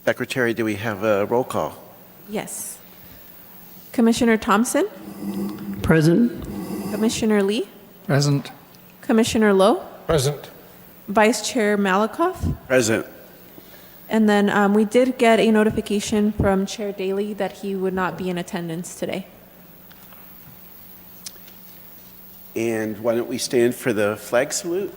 Secretary, do we have a roll call? Yes. Commissioner Thompson, Present. Commissioner Lee, Present. Commissioner Lowe, Present. Vice Chair Malakoff, Present. and then we did get a notification from Chair Daly that he would not be in attendance today. And why don't we stand for the flag salute?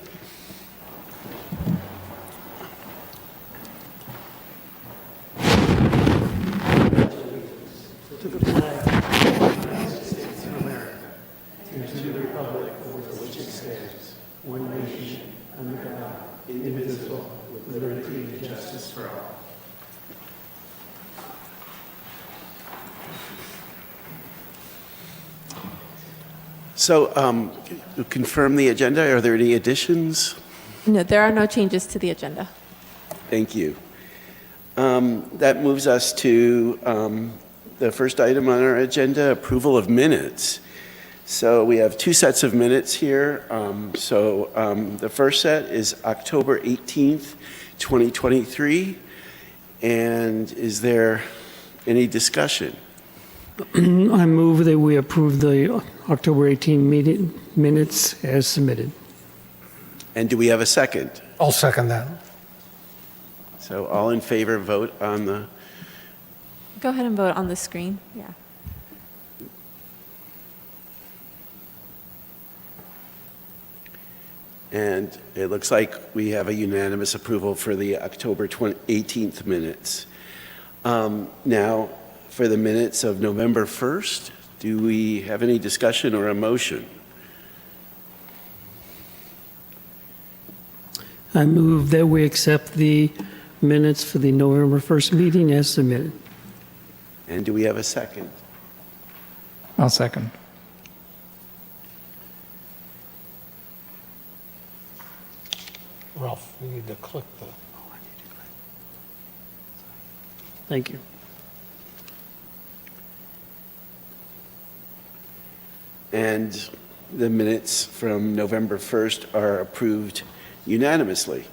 So, confirm the agenda. Are there any additions? No, there are no changes to the agenda. Thank you. That moves us to the first item on our agenda, approval of minutes. So we have two sets of minutes here. The first set is October 18th, 2023. And is there any discussion? I move that we approve the October 18 meeting minutes as submitted. And do we have a second? I'll second that. So all in favor, vote on the, Go ahead and vote on the screen. Yeah. and it looks like we have a unanimous approval for the October 18th minutes. Now, for the minutes of November 1st, do we have any discussion or a motion? I move that we accept the minutes for the November 1st meeting as submitted. And do we have a second? I'll second. Ralph, you need to click the... Thank you. And the minutes from November 1st are approved unanimously.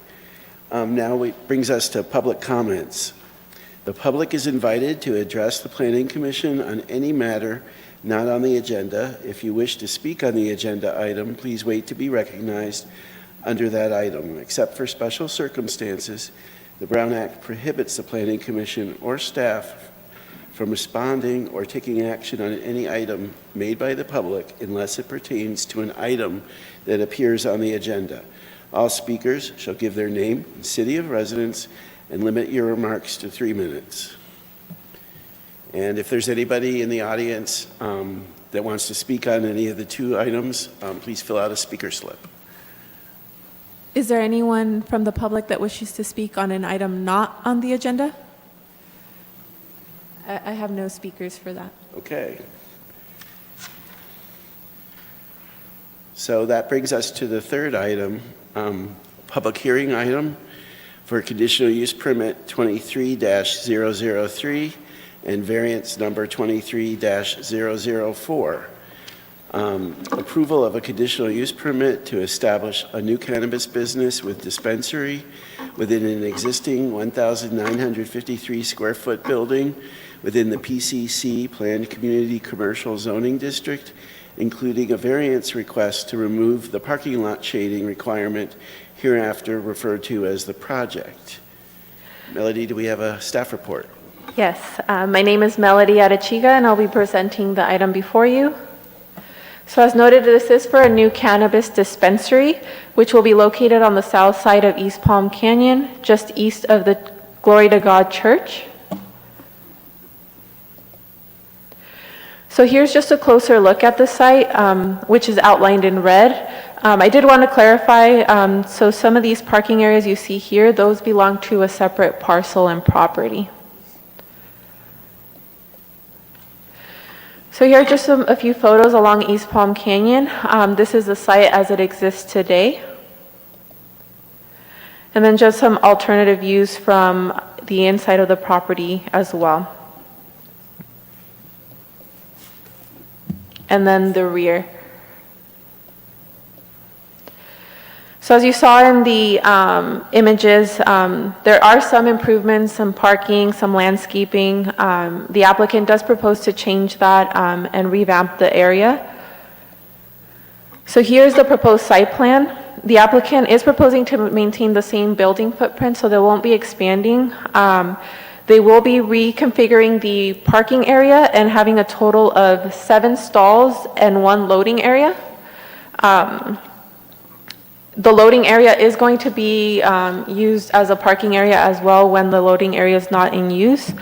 Now it brings us to public comments. The public is invited to address the Planning Commission on any matter not on the agenda. If you wish to speak on the agenda item, please wait to be recognized under that item. Except for special circumstances, the Brown Act prohibits the Planning Commission or staff from responding or taking action on any item made by the public unless it pertains to an item that appears on the agenda. All speakers shall give their name and city of residence and limit your remarks to 3 minutes. And if there's anybody in the audience that wants to speak on any of the two items, please fill out a speaker slip. Is there anyone from the public that wishes to speak on an item not on the agenda? I have no speakers for that. Okay. So that brings us to the third item, public hearing item for conditional use permit 23-003 and variance number 23-004. Approval of a conditional use permit to establish a new cannabis business with dispensary within an existing 1,953 square foot building within the PCC Planned Community Commercial Zoning District, including a variance request to remove the parking lot shading requirement hereafter referred to as the project. Melody, do we have a staff report? Yes, my name is Melody Arechiga, and I'll be presenting the item before you. So as noted, this is for a new cannabis dispensary, which will be located on the south side of East Palm Canyon, just east of the Glory to God Church. So here's just a closer look at the site, which is outlined in red. I did want to clarify, so some of these parking areas you see here, those belong to a separate parcel and property. So here are just a few photos along East Palm Canyon. This is the site as it exists today. And then just some alternative views from the inside of the property as well. And then the rear. So as you saw in the images, there are some improvements, some parking, some landscaping. The applicant does propose to change that and revamp the area. So here's the proposed site plan. The applicant is proposing to maintain the same building footprint, so they won't be expanding. They will be reconfiguring the parking area and having a total of 7 stalls and 1 loading area. The loading area is going to be used as a parking area as well when the loading area is not in use.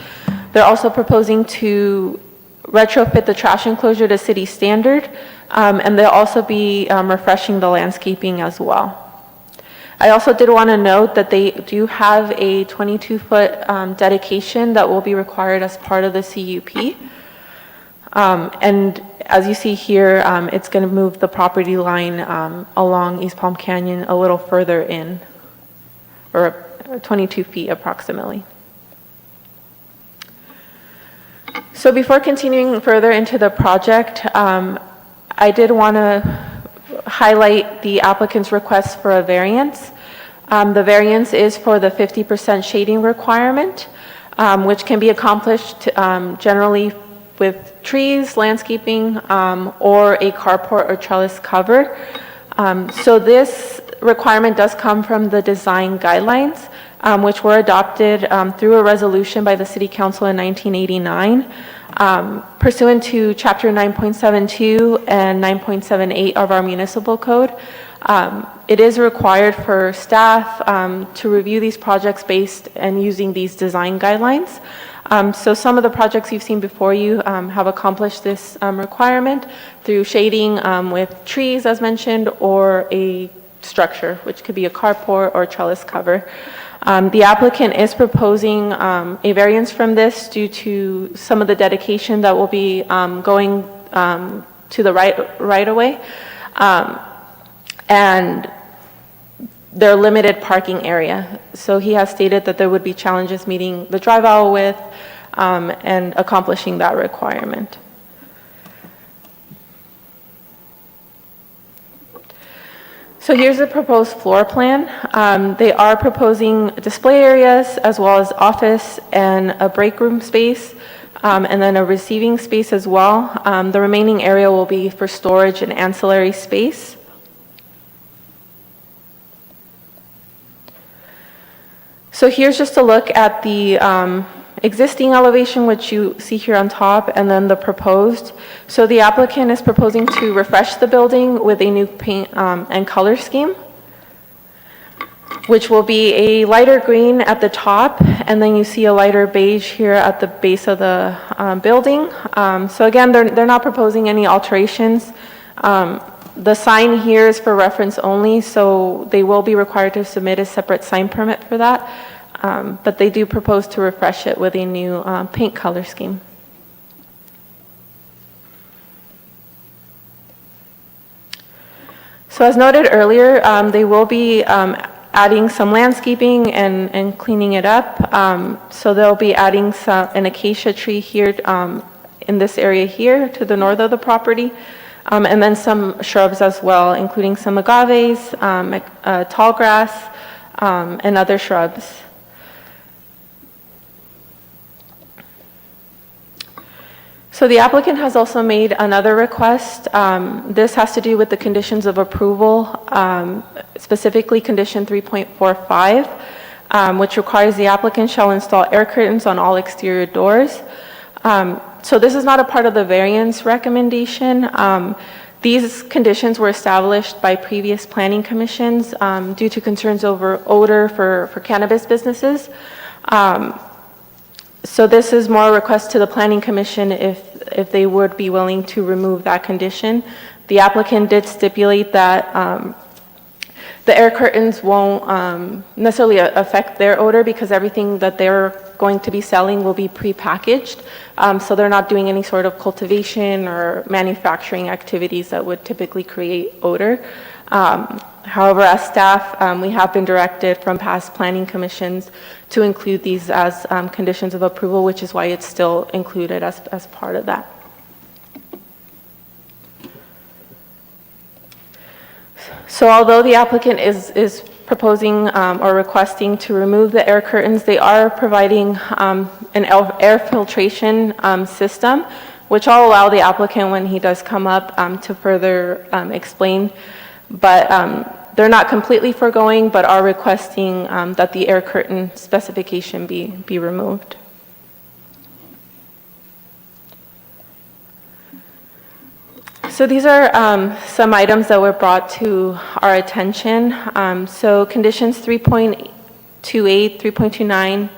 They're also proposing to retrofit the trash enclosure to city standard, and they'll also be refreshing the landscaping as well. I also did want to note that they do have a 22-foot dedication that will be required as part of the CUP. And as you see here, it's going to move the property line along East Palm Canyon a little further in, or 22 feet approximately. So before continuing further into the project, I did want to highlight the applicant's request for a variance. The variance is for the 50% shading requirement, which can be accomplished generally with trees, landscaping, or a carport or trellis cover. So this requirement does come from the design guidelines, which were adopted through a resolution by the City Council in 1989. Pursuant to Chapter 9.72 and 9.78 of our municipal code, it is required for staff to review these projects based and using these design guidelines. So some of the projects you've seen before you have accomplished this requirement through shading with trees, as mentioned, or a structure, which could be a carport or trellis cover. The applicant is proposing a variance from this due to some of the dedication that will be going to the right of way, and their limited parking area. So he has stated that there would be challenges meeting the drive aisle width and accomplishing that requirement. So here's the proposed floor plan. They are proposing display areas as well as office and a break room space, and then a receiving space as well. The remaining area will be for storage and ancillary space. So here's just a look at the existing elevation, which you see here on top, and then the proposed. So the applicant is proposing to refresh the building with a new paint and color scheme, which will be a lighter green at the top, and then you see a lighter beige here at the base of the building. So again, they're not proposing any alterations. The sign here is for reference only, so they will be required to submit a separate sign permit for that. But they do propose to refresh it with a new paint color scheme. So as noted earlier, they will be adding some landscaping and cleaning it up. So they'll be adding an acacia tree here in this area here to the north of the property. And then some shrubs as well, including some agaves, tall grass, and other shrubs. So the applicant has also made another request. This has to do with the conditions of approval, specifically condition 3.45, which requires the applicant shall install air curtains on all exterior doors. So this is not a part of the variance recommendation. These conditions were established by previous planning commissions due to concerns over odor for cannabis businesses. So this is more a request to the planning commission if they would be willing to remove that condition. The applicant did stipulate that the air curtains won't necessarily affect their odor because everything that they're going to be selling will be prepackaged. So they're not doing any sort of cultivation or manufacturing activities that would typically create odor. However, as staff, we have been directed from past planning commissions to include these as conditions of approval, which is why it's still included as part of that. So although the applicant is proposing or requesting to remove the air curtains, they are providing an air filtration system, which I'll allow the applicant when he does come up to further explain. But they're not completely foregoing, but are requesting that the air curtain specification be removed. So these are some items that were brought to our attention. So conditions 3.28, 3.29,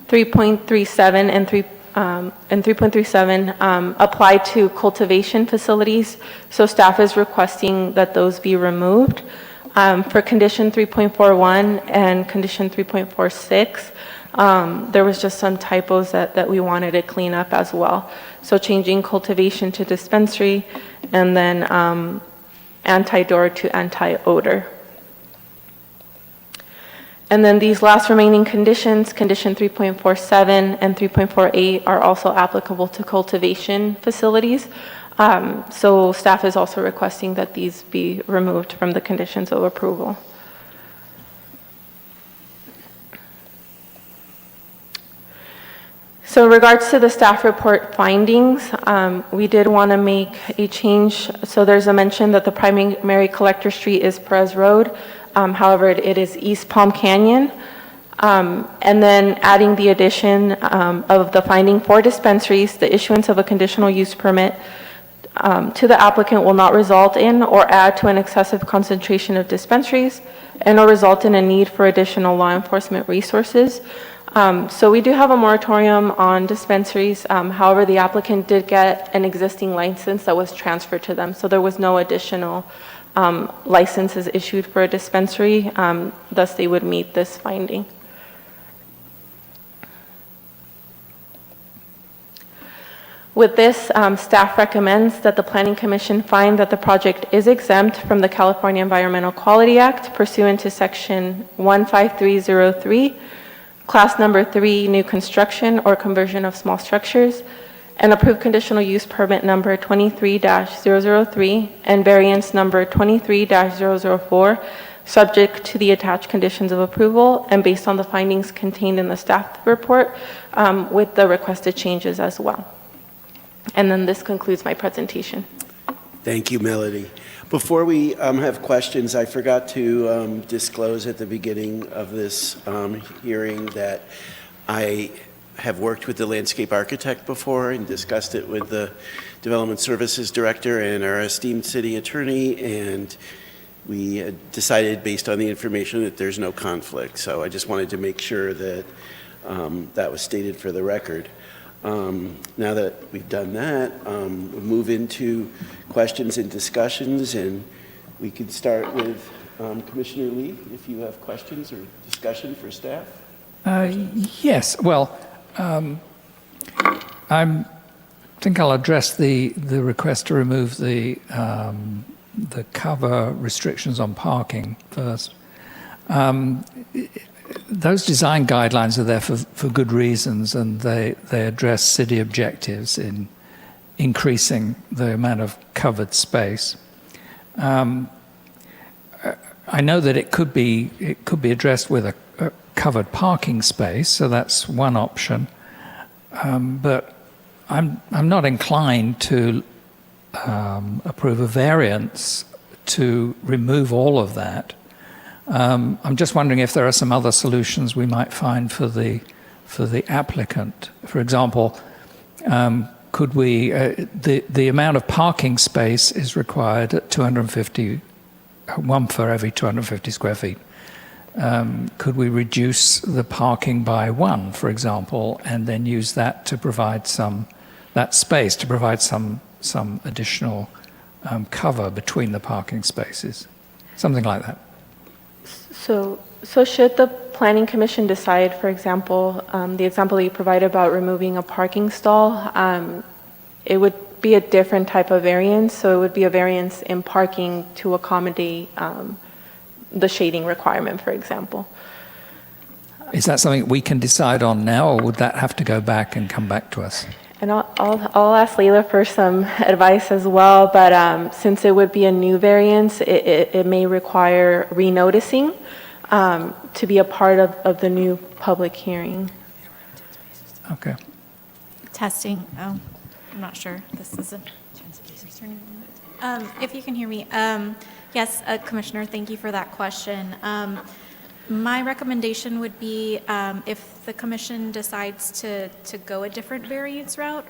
3.37, and 3.37 apply to cultivation facilities. So staff is requesting that those be removed. For condition 3.41 and condition 3.46, there was just some typos that we wanted to clean up as well. So changing cultivation to dispensary, and then anti-door to anti-odor. And then these last remaining conditions, condition 3.47 and 3.48, are also applicable to cultivation facilities. So staff is also requesting that these be removed from the conditions of approval. So in regards to the staff report findings, we did want to make a change. So there's a mention that the primary collector street is Perez Road. However, it is East Palm Canyon. And then adding the addition of the finding for dispensaries, the issuance of a conditional use permit to the applicant will not result in or add to an excessive concentration of dispensaries and or result in a need for additional law enforcement resources. So we do have a moratorium on dispensaries. However, the applicant did get an existing license that was transferred to them. So there was no additional licenses issued for a dispensary. Thus, they would meet this finding. With this, staff recommends that the Planning Commission find that the project is exempt from the California Environmental Quality Act pursuant to Section 15303, Class Number 3, new construction or conversion of small structures, and approved conditional use permit number 23-003 and variance number 23-004, subject to the attached conditions of approval and based on the findings contained in the staff report with the requested changes as well. And then this concludes my presentation. Thank you, Melody. Before we have questions, I forgot to disclose at the beginning of this hearing that I have worked with the landscape architect before and discussed it with the Development Services Director and our esteemed city attorney, and we decided based on the information that there's no conflict. So I just wanted to make sure that that was stated for the record. Now that we've done that, we'll move into questions and discussions, and we could start with Commissioner Lee, if you have questions or discussion for staff. Yes, well, I think I'll address the request to remove the cover restrictions on parking first. Those design guidelines are there for good reasons, and they address city objectives in increasing the amount of covered space. I know that it could be addressed with a covered parking space, so that's one option. But I'm not inclined to approve a variance to remove all of that. I'm just wondering if there are some other solutions we might find for the applicant. For example, could we the amount of parking space is required at 250, one for every 250 square feet. Could we reduce the parking by one, for example, and then use that to provide that space to provide some additional cover between the parking spaces, something like that. So should the Planning Commission decide, for example, the example that you provided about removing a parking stall, it would be a different type of variance. So it would be a variance in parking to accommodate the shading requirement, for example. Is that something we can decide on now, or would that have to go back and come back to us? And I'll ask Leila for some advice as well, but since it would be a new variance, it may require renoticing to be a part of the new public hearing. Okay. Testing. Oh, I'm not sure. This is a. If you can hear me. Yes, Commissioner, thank you for that question. My recommendation would be if the commission decides to go a different variance route,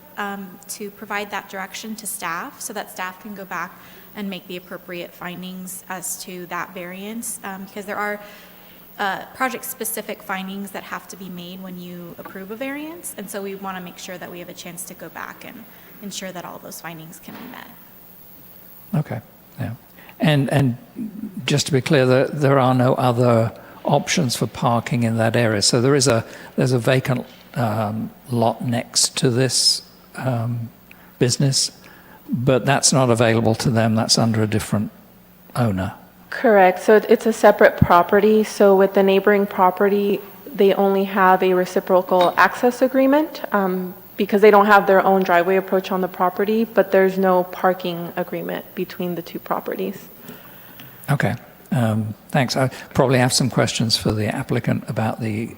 to provide that direction to staff so that staff can go back and make the appropriate findings as to that variance, because there are project-specific findings that have to be made when you approve a variance, and so we want to make sure that we have a chance to go back and ensure that all those findings can be met. Okay. Yeah. And just to be clear, there are no other options for parking in that area. So there's a vacant lot next to this business, but that's not available to them. That's under a different owner. Correct. So it's a separate property. So with the neighboring property, they only have a reciprocal access agreement because they don't have their own driveway approach on the property, but there's no parking agreement between the two properties. Okay. Thanks. I probably have some questions for the applicant about the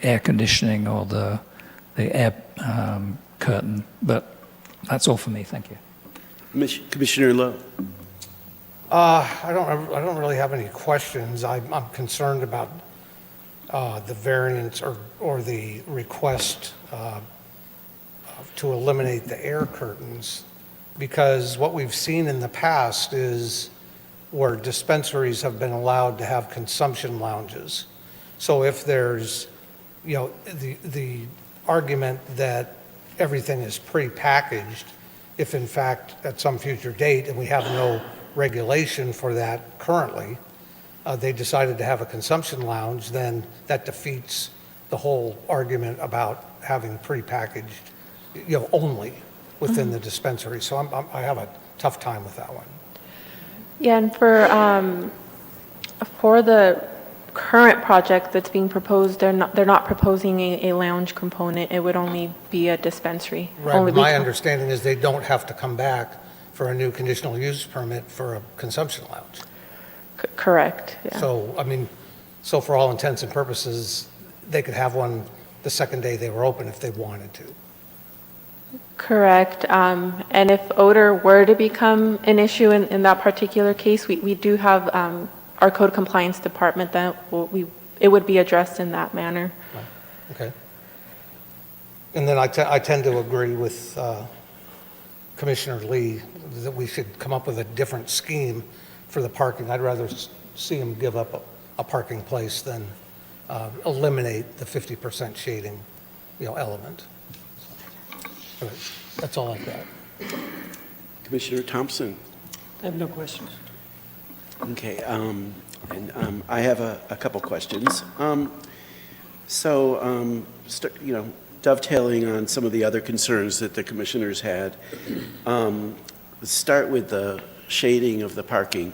air conditioning or the air curtain, but that's all for me. Thank you. Commissioner Lowe. I don't really have any questions. I'm concerned about the variance or the request to eliminate the air curtains, because what we've seen in the past is where dispensaries have been allowed to have consumption lounges. So if there's, the argument that everything is pre-packaged, if in fact at some future date, and we have no regulation for that currently, they decided to have a consumption lounge, then that defeats the whole argument about having pre-packaged, only within the dispensary. So I have a tough time with that one. Yeah, and for the current project that's being proposed, they're not proposing a lounge component. It would only be a dispensary. Right, Only but my retail. understanding is they don't have to come back for a new conditional use permit for a consumption lounge. Correct, yeah. So for all intents and purposes, they could have one the second day they were open if they wanted to. Correct. And if odor were to become an issue in that particular case, we do have our code compliance department that it would be addressed in that manner. Okay. And then I tend to agree with Commissioner Lee that we should come up with a different scheme for the parking. I'd rather see them give up a parking place than eliminate the 50% shading, element. All right. That's all I've got. Commissioner Thompson. I have no questions. Okay, I have a couple questions. Dovetailing on some of the other concerns that the commissioners had, let's start with the shading of the parking.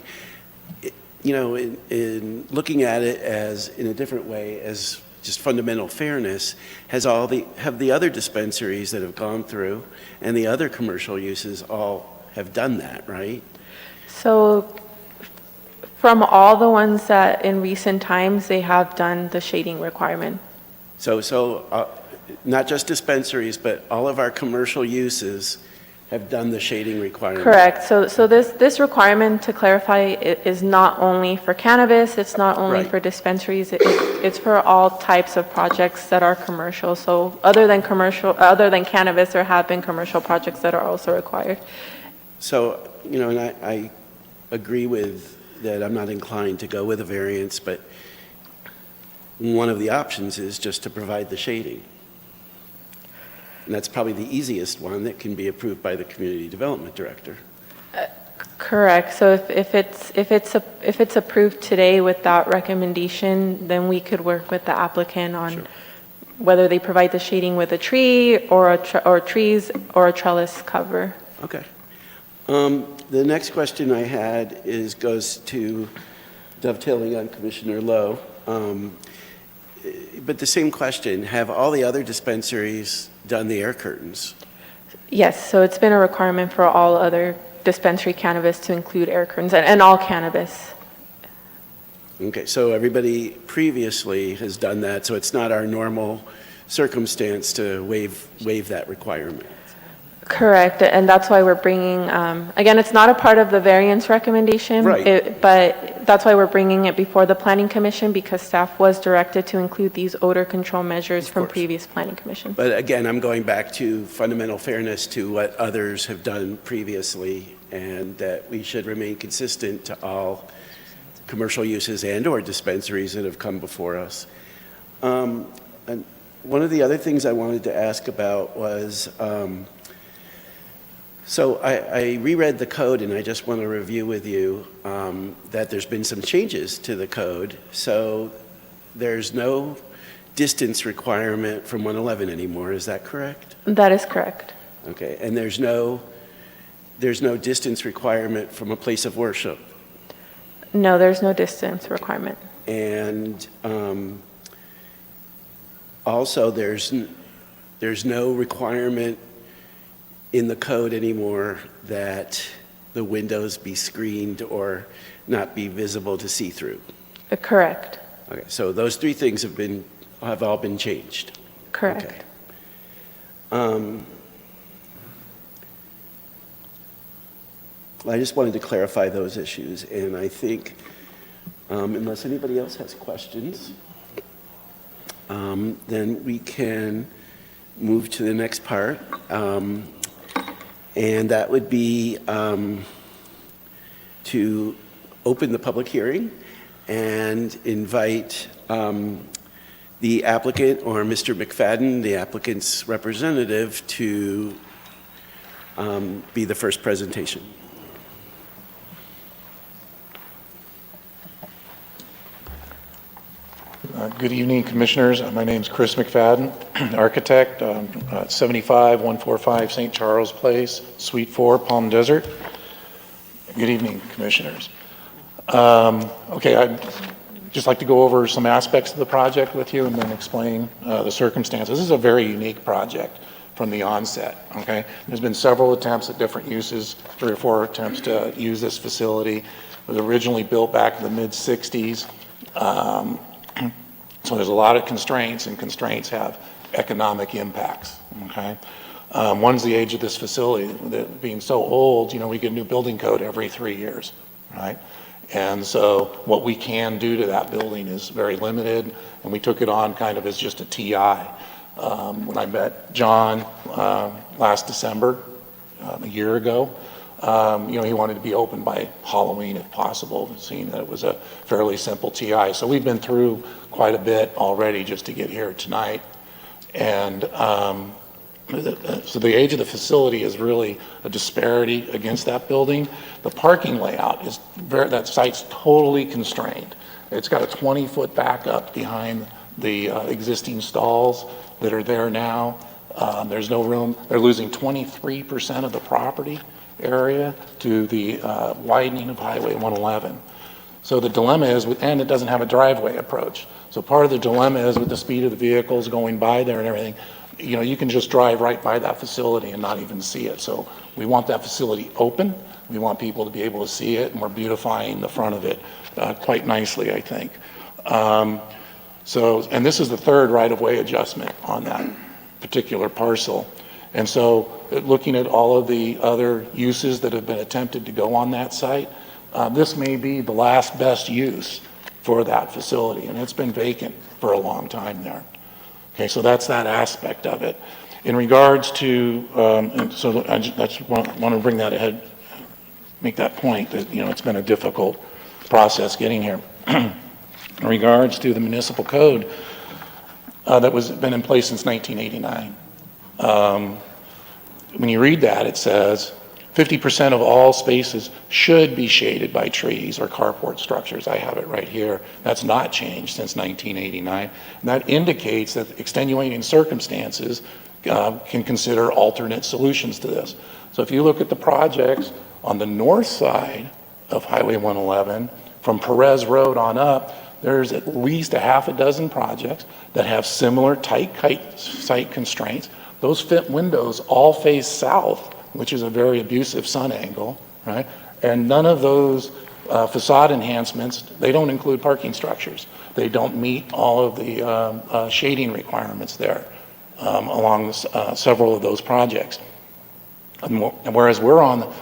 In looking at it as in a different way as just fundamental fairness, have the other dispensaries that have gone through and the other commercial uses all have done that, right? So from all the ones that in recent times, they have done the shading requirement. So not just dispensaries, but all of our commercial uses have done the shading requirement. Correct. So this requirement, to clarify, is not only for cannabis, it's not only Right. for dispensaries, it's for all types of projects that are commercial. So other than cannabis, there have been commercial projects that are also required. So, and I agree with that. I'm not inclined to go with a variance, but one of the options is just to provide the shading. And that's probably the easiest one that can be approved by the community development director. Correct. So if it's approved today with that recommendation, then we could work with the applicant on Sure. whether they provide the shading with a tree or trees or a trellis cover. Okay. The next question I had goes to dovetailing on Commissioner Lowe. but the same question, have all the other dispensaries done the air curtains? Yes, so it's been a requirement for all other dispensary cannabis to include air curtains and all cannabis. Okay, so everybody previously has done that, so it's not our normal circumstance to waive that requirement. Correct, and that's why we're bringing, again, it's not a part of the variance recommendation. Right. But that's why we're bringing it before the Planning Commission, because staff was directed to include these odor control measures from course. previous Planning Commissions. But again, I'm going back to fundamental fairness to what others have done previously, and that we should remain consistent to all commercial uses and/or dispensaries that have come before us. And one of the other things I wanted to ask about was, so I reread the code, and I just want to review with you that there's been some changes to the code. So there's no distance requirement from 111 anymore, is that correct? That is correct. Okay, and there's no distance requirement from a place of worship. No, there's no distance requirement. And also, there's no requirement in the code anymore that the windows be screened or not be visible to see through. Correct. Okay, so those three things have all been changed. Correct. Okay. I just wanted to clarify those issues, and I think, unless anybody else has questions, then we can move to the next part, and that would be to open the public hearing and invite the applicant or Mr. McFadden, the applicant's representative, to be the first presentation. Good evening, Commissioners. My name is Chris McFadden, architect, 75145 St. Charles Place, Suite 4, Palm Desert. Good evening, Commissioners. Okay, I'd just like to go over some aspects of the project with you and then explain the circumstances. This is a very unique project from the onset, okay? There's been several attempts at different uses, 3 or 4 attempts to use this facility. It was originally built back in the mid-60s. So there's a lot of constraints, and constraints have economic impacts, okay? One's the age of this facility. Being so old, you know, we get a new building code every 3 years, right? And so what we can do to that building is very limited, and we took it on kind of as just a TI. When I met John last December, a year ago, you know, he wanted to be open by Halloween if possible, seeing that it was a fairly simple TI. So we've been through quite a bit already just to get here tonight. And so the age of the facility is really a disparity against that building. The parking layout is that site's totally constrained. It's got a 20-foot backup behind the existing stalls that are there now. There's no room. They're losing 23% of the property area to the widening of Highway 111. So the dilemma is, and it doesn't have a driveway approach. So part of the dilemma is with the speed of the vehicles going by there and everything, you know, you can just drive right by that facility and not even see it. So we want that facility open. We want people to be able to see it, and we're beautifying the front of it quite nicely, I think. And this is the third right-of-way adjustment on that particular parcel. And so looking at all of the other uses that have been attempted to go on that site, this may be the last best use for that facility, and it's been vacant for a long time there. Okay, so that's that aspect of it. In regards to, so I just want to bring that ahead, make that point that, you know, it's been a difficult process getting here. In regards to the municipal code that was been in place since 1989. When you read that, it says 50% of all spaces should be shaded by trees or carport structures. I have it right here. That's not changed since 1989. And that indicates that extenuating circumstances can consider alternate solutions to this. So if you look at the projects on the north side of Highway 111, from Perez Road on up, there's at least a half a dozen projects that have similar tight site constraints. Those fit windows all face south, which is a very abusive sun angle, right? And none of those facade enhancements, they don't include parking structures. They don't meet all of the shading requirements there along several of those projects. And whereas we're on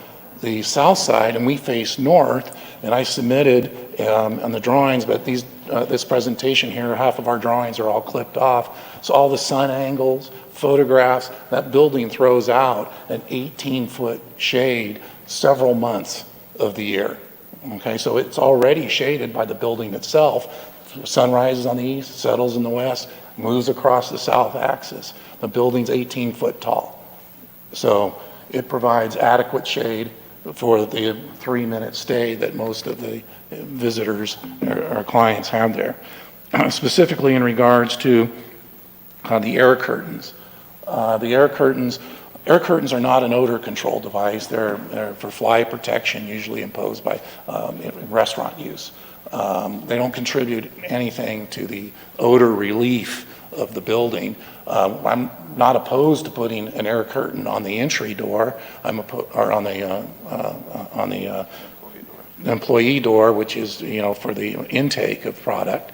the south side and we face north, and I submitted on the drawings, but this presentation here, half of our drawings are all clipped off. So all the sun angles, photographs, that building throws out an 18-foot shade several months of the year. Okay, so it's already shaded by the building itself. Sun rises on the east, settles in the west, moves across the south axis. The building's 18 foot tall. So it provides adequate shade for the 3-minute stay that most of the visitors or clients have there. Specifically in regards to the air curtains. The air curtains are not an odor control device. They're for fly protection, usually imposed by restaurant use. They don't contribute anything to the odor relief of the building. I'm not opposed to putting an air curtain on the entry door. Or on the employee door, which is for the intake of product.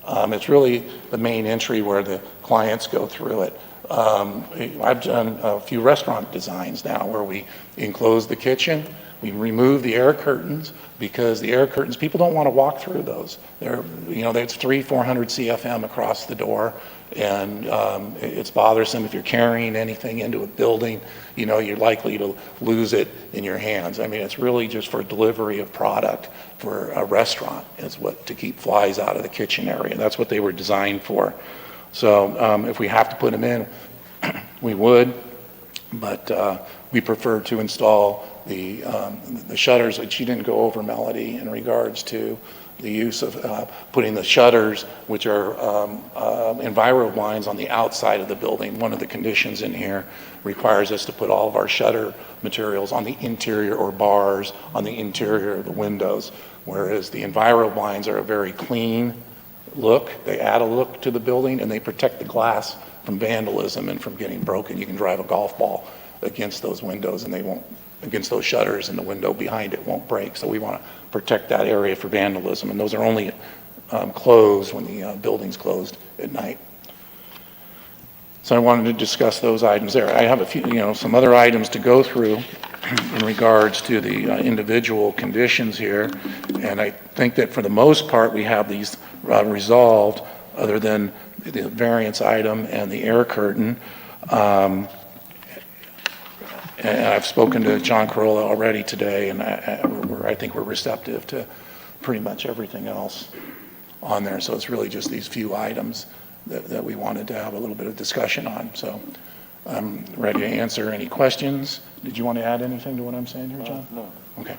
It's really the main entry where the clients go through it. I've done a few restaurant designs now where we enclose the kitchen, we remove the air curtains because the air curtains, people don't want to walk through those. They're, it's 300-400 CFM across the door, and it's bothersome if you're carrying anything into a building. You're likely to lose it in your hands. I mean, it's really just for delivery of product for a restaurant is what to keep flies out of the kitchen area. That's what they were designed for. So if we have to put them in, we would, but we prefer to install the shutters, which you didn't go over, Melody, in regards to the use of putting the shutters, which are enviro blinds on the outside of the building. One of the conditions in here requires us to put all of our shutter materials on the interior or bars on the interior of the windows, whereas the enviro blinds are a very clean look. They add a look to the building and they protect the glass from vandalism and from getting broken. You can drive a golf ball against those windows and they won't, against those shutters, and the window behind it won't break. So we want to protect that area for vandalism, and those are only closed when the building's closed at night. So I wanted to discuss those items there. I have a few, some other items to go through in regards to the individual conditions here, and I think that for the most part we have these resolved, other than the variance item and the air curtain. And I've spoken to John Corolla already today, and I think we're receptive to pretty much everything else on there. So it's really just these few items that we wanted to have a little bit of discussion on. So I'm ready to answer any questions. Did you want to add anything to what I'm saying here, John? No. Okay.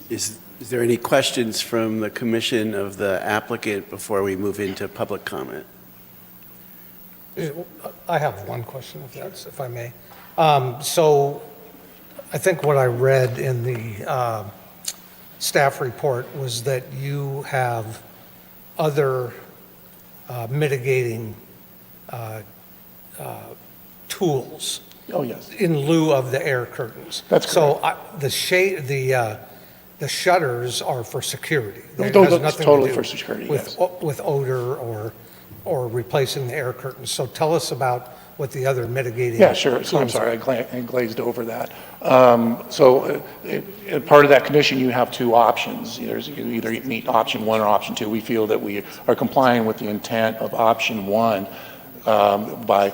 Is there any questions from the commission of the applicant before we move into public comment? I have one question, if I may. So I think what I read in the staff report was that you have other mitigating tools. Oh, yes. In lieu of the air curtains. That's correct. So the shutters are for security. It Those has are nothing to totally do for security, with, yes. with odor or replacing the air curtains. So tell us about what the other mitigating. Yeah, sure. So I'm sorry, I glazed over that. Part of that condition, you have two options. You either meet option 1 or option 2. We feel that we are complying with the intent of option 1 by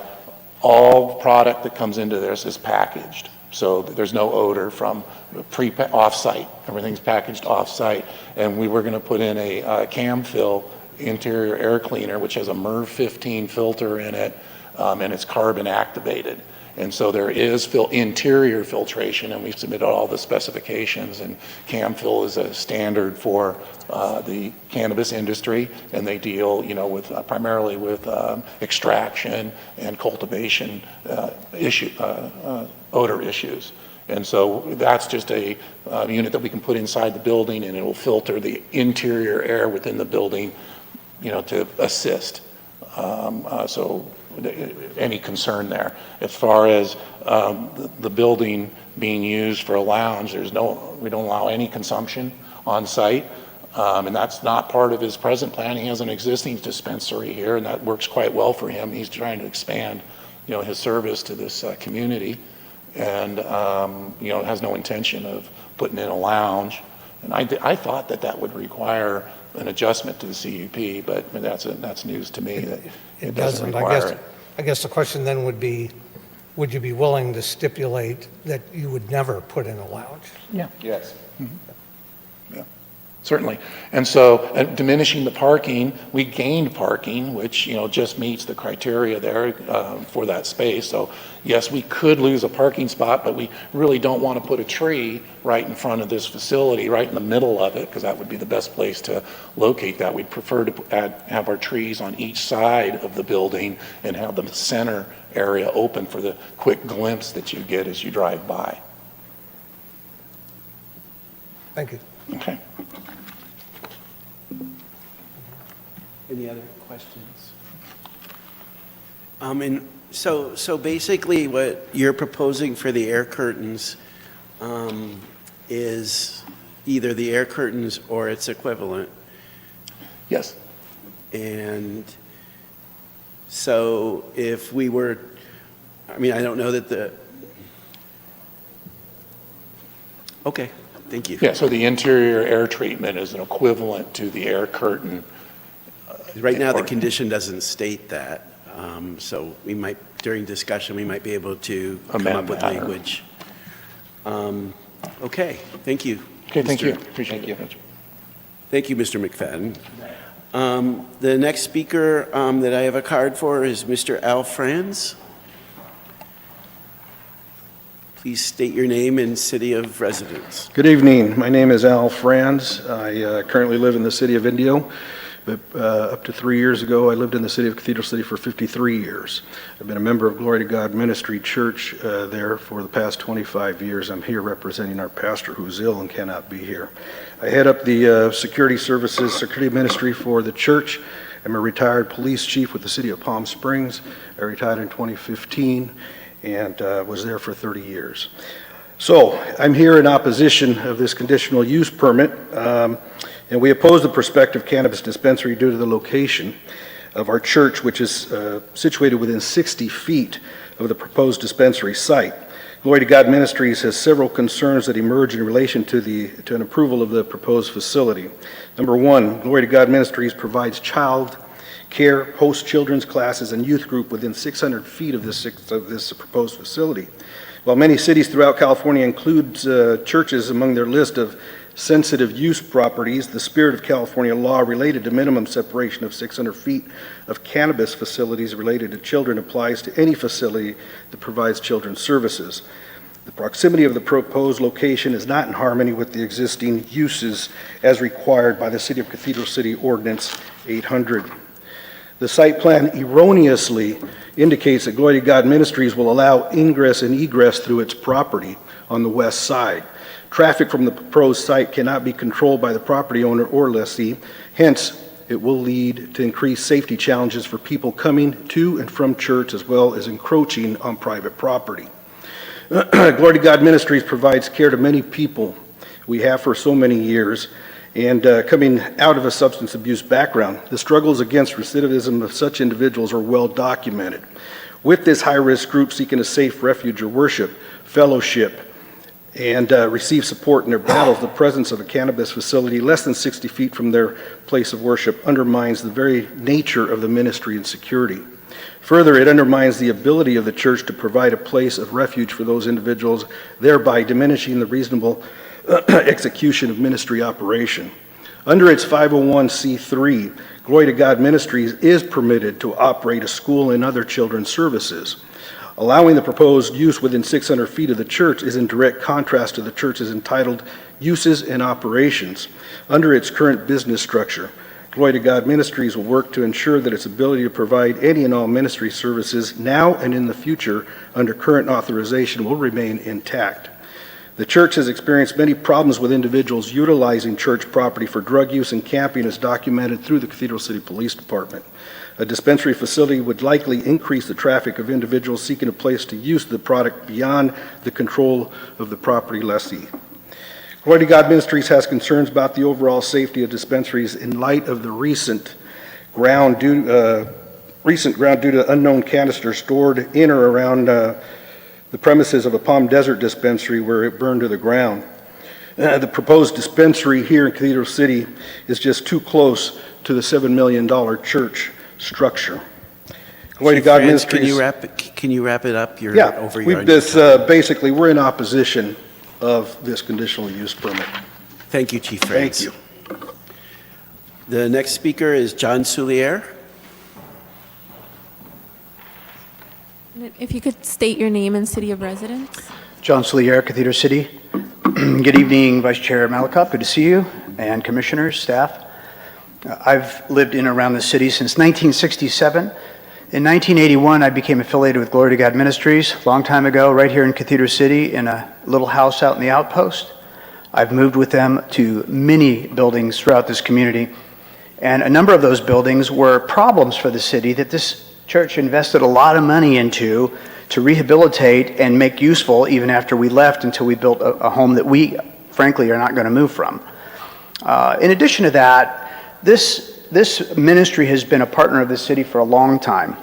all product that comes into this is packaged. So there's no odor from off-site. Everything's packaged off-site. And we were going to put in a CamFill interior air cleaner, which has a MERV 15 filter in it, and it's carbon activated. And so there is interior filtration, and we've submitted all the specifications, and CamFill is a standard for the cannabis industry, and they deal, with primarily with extraction and cultivation odor issues. And so that's just a unit that we can put inside the building, and it will filter the interior air within the building to assist. So any concern there. As far as the building being used for a lounge, we don't allow any consumption on site. And that's not part of his present plan. He has an existing dispensary here, and that works quite well for him. He's trying to expand, his service to this community, and has no intention of putting in a lounge. And I thought that would require an adjustment to the CUP, but that's news to me that it doesn't require it. I guess the question then would be, would you be willing to stipulate that you would never put in a lounge? Yeah. Yes. Mm-hmm. Yeah, certainly. And so diminishing the parking, we gained parking, which, just meets the criteria there for that space. So yes, we could lose a parking spot, but we really don't want to put a tree right in front of this facility, right in the middle of it, because that would be the best place to locate that. We'd prefer to have our trees on each side of the building and have the center area open for the quick glimpse that you get as you drive by. Thank you. Okay. Any other questions? And so basically what you're proposing for the air curtains is either the air curtains or its equivalent. Yes. And so if we were, I don't know that okay, thank you. Yeah, so the interior air treatment is an equivalent to the air curtain. Right now, the condition doesn't state that, so we might, during discussion, we might be able to come Amend up with that, or- language. Okay, thank you. Okay, thank Mr. you. Appreciate it. Thank you, Mr. McFadden. The next speaker that I have a card for is Mr. Al Franz. Please state your name and city of residence. Good evening. My name is Al Franz. I currently live in the city of Indio, but up to 3 years ago, I lived in the city of Cathedral City for 53 years. I've been a member of Glory to God Ministry Church there for the past 25 years. I'm here representing our pastor who's ill and cannot be here. I head up the security ministry for the church. I'm a retired police chief with the city of Palm Springs. I retired in 2015 and was there for 30 years. So I'm here in opposition of this conditional use permit, and we oppose the prospective cannabis dispensary due to the location of our church, which is situated within 60 feet of the proposed dispensary site. Glory to God Ministries has several concerns that emerge in relation to an approval of the proposed facility. Number one, Glory to God Ministries provides child care, hosts children's classes, and youth group within 600 feet of this proposed facility. While many cities throughout California include churches among their list of sensitive use properties, the spirit of California law related to minimum separation of 600 feet of cannabis facilities related to children applies to any facility that provides children's services. The proximity of the proposed location is not in harmony with the existing uses as required by the City of Cathedral City Ordinance 800. The site plan erroneously indicates that Glory to God Ministries will allow ingress and egress through its property on the west side. Traffic from the proposed site cannot be controlled by the property owner or lessee. Hence, it will lead to increased safety challenges for people coming to and from church, as well as encroaching on private property. Glory to God Ministries provides care to many people. We have for so many years. And coming out of a substance abuse background, the struggles against recidivism of such individuals are well documented. With this high-risk group seeking a safe refuge or worship, fellowship, and receive support in their battles, the presence of a cannabis facility less than 60 feet from their place of worship undermines the very nature of the ministry and security. Further, it undermines the ability of the church to provide a place of refuge for those individuals, thereby diminishing the reasonable execution of ministry operation. Under its 501c3, Glory to God Ministries is permitted to operate a school and other children's services. Allowing the proposed use within 600 feet of the church is in direct contrast to the church's entitled uses and operations. Under its current business structure, Glory to God Ministries will work to ensure that its ability to provide any and all ministry services now and in the future under current authorization will remain intact. The church has experienced many problems with individuals utilizing church property for drug use and camping, as documented through the Cathedral City Police Department. A dispensary facility would likely increase the traffic of individuals seeking a place to use the product beyond the control of the property lessee. Glory to God Ministries has concerns about the overall safety of dispensaries in light of the recent ground due to unknown canisters stored in or around the premises of a Palm Desert dispensary where it burned to the ground. The proposed dispensary here in Cathedral City is just too close to the $7 million church structure. Glory to Chief God Franz, Ministries. Can you wrap it up? You're Yeah, over your basically, we're in opposition of this conditional use permit. Thank you, Chief Franz. Thank you. The next speaker is John Soulier. If you could state your name and city of residence. John Soulier, Cathedral City. Good evening, Vice Chair Malakoff. Good to see you, and commissioners, staff. I've lived in and around the city since 1967. In 1981, I became affiliated with Glory to God Ministries, a long time ago, right here in Cathedral City, in a little house out in the outpost. I've moved with them to many buildings throughout this community, and a number of those buildings were problems for the city that this church invested a lot of money into to rehabilitate and make useful even after we left, until we built a home that we, frankly, are not going to move from. In addition to that, this ministry has been a partner of the city for a long time.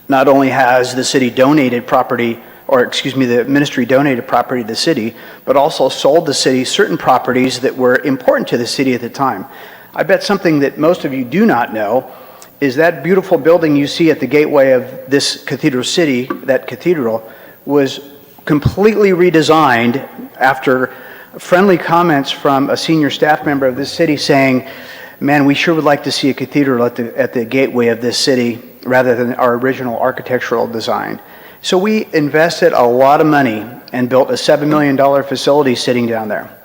Not only has the city donated property, the ministry donated property to the city, but also sold the city certain properties that were important to the city at the time. I bet something that most of you do not know is that beautiful building you see at the gateway of this Cathedral City, that cathedral, was completely redesigned after friendly comments from a senior staff member of this city saying, man, we sure would like to see a cathedral at the gateway of this city rather than our original architectural design. So we invested a lot of money and built a $7 million facility sitting down there.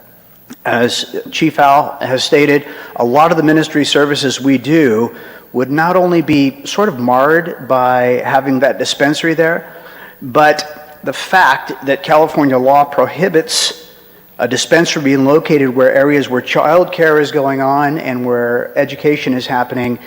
As Chief Al has stated, a lot of the ministry services we do would not only be sort of marred by having that dispensary there, but the fact that California law prohibits a dispensary being located where areas where child care is going on and where education is happening,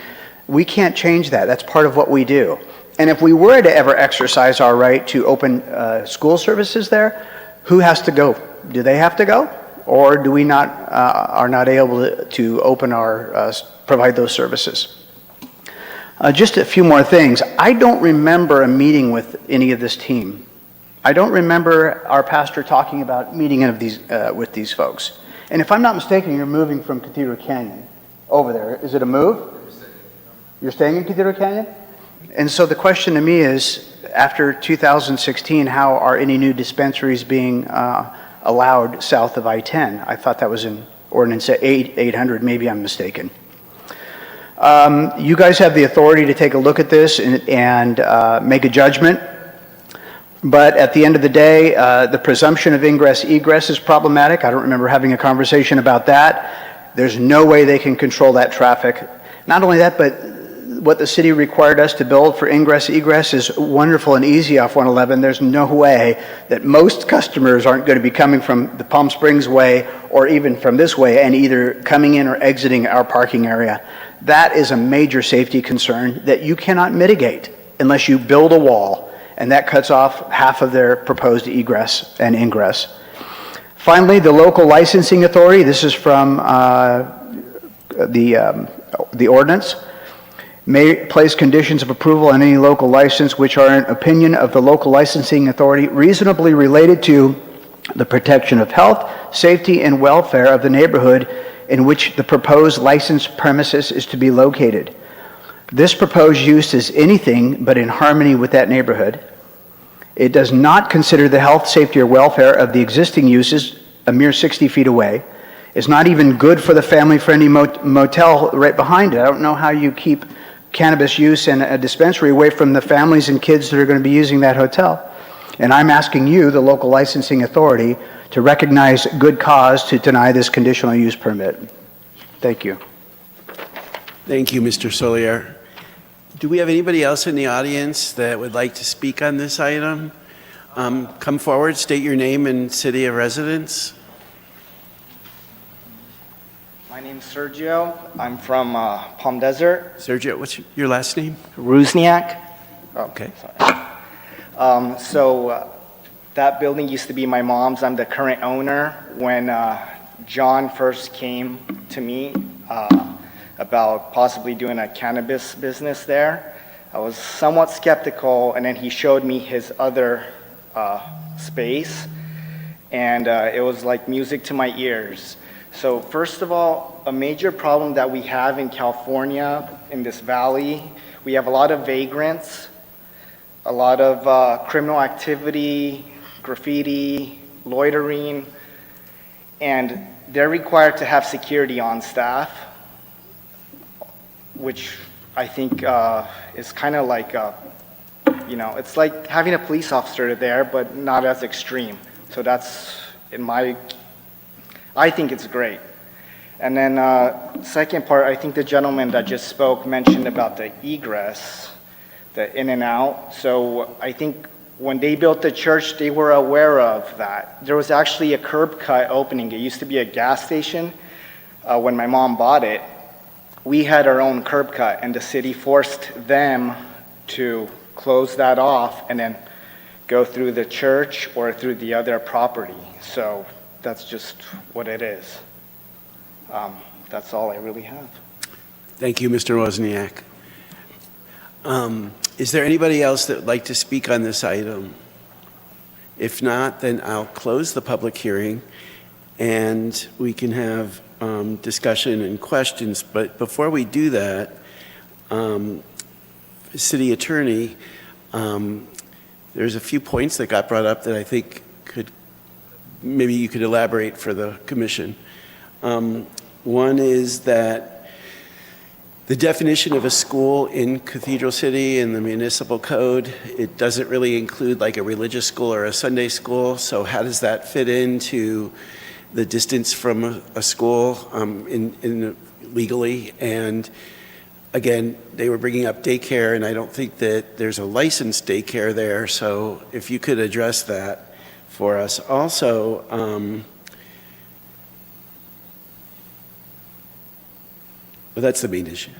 we can't change that. That's part of what we do. And if we were to ever exercise our right to open school services there, who has to go? Do they have to go? Or do we not are not able to open our provide those services? Just a few more things. I don't remember a meeting with any of this team. I don't remember our pastor talking about meeting with these folks. And if I'm not mistaken, you're moving from Cathedral Canyon over there. Is it a move? You're staying in Cathedral Canyon? And so the question to me is, after 2016, how are any new dispensaries being allowed south of I-10? I thought that was in Ordinance 800. Maybe I'm mistaken. You guys have the authority to take a look at this and make a judgment. But at the end of the day, the presumption of ingress-egress is problematic. I don't remember having a conversation about that. There's no way they can control that traffic. Not only that, but what the city required us to build for ingress-egress is wonderful and easy off 111. There's no way that most customers aren't going to be coming from the Palm Springs way or even from this way and either coming in or exiting our parking area. That is a major safety concern that you cannot mitigate unless you build a wall, and that cuts off half of their proposed egress and ingress. Finally, the local licensing authority, this is from the ordinance, may place conditions of approval on any local license which are in opinion of the local licensing authority reasonably related to the protection of health, safety, and welfare of the neighborhood in which the proposed licensed premises is to be located. This proposed use is anything but in harmony with that neighborhood. It does not consider the health, safety, or welfare of the existing uses a mere 60 feet away. It's not even good for the family-friendly motel right behind it. I don't know how you keep cannabis use in a dispensary away from the families and kids that are going to be using that hotel. And I'm asking you, the local licensing authority, to recognize good cause to deny this conditional use permit. Thank you. Thank you, Mr. Soulier. Do we have anybody else in the audience that would like to speak on this item? come forward, state your name and city of residence. My name's Sergio. I'm from Palm Desert, Sergio, what's your last name? Rusniak. Okay. That building used to be my mom's. I'm the current owner. When John first came to me about possibly doing a cannabis business there, I was somewhat skeptical, and then he showed me his other space, and it was like music to my ears. So first of all, a major problem that we have in California, in this valley, we have a lot of vagrants, a lot of criminal activity, graffiti, loitering, and they're required to have security on staff, which I think is kind of like, it's like having a police officer there, but not as extreme. So that's, I think it's great. And then second part, I think the gentleman that just spoke mentioned about the egress, the in and out. So I think when they built the church, they were aware of that. There was actually a curb cut opening. It used to be a gas station. When my mom bought it, we had our own curb cut, and the city forced them to close that off and then go through the church or through the other property. So that's just what it is. That's all I really have. Thank you, Mr. Wozniak. Is there anybody else that would like to speak on this item? If not, then I'll close the public hearing and we can have discussion and questions. But before we do that, City Attorney, there's a few points that got brought up that I think maybe you could elaborate for the commission. One is that the definition of a school in Cathedral City in the municipal code, it doesn't really include like a religious school or a Sunday school. So how does that fit into the distance from a school legally? And again, they were bringing up daycare, and I don't think that there's a licensed daycare there. So if you could address that for us. Also, but that's the main issue.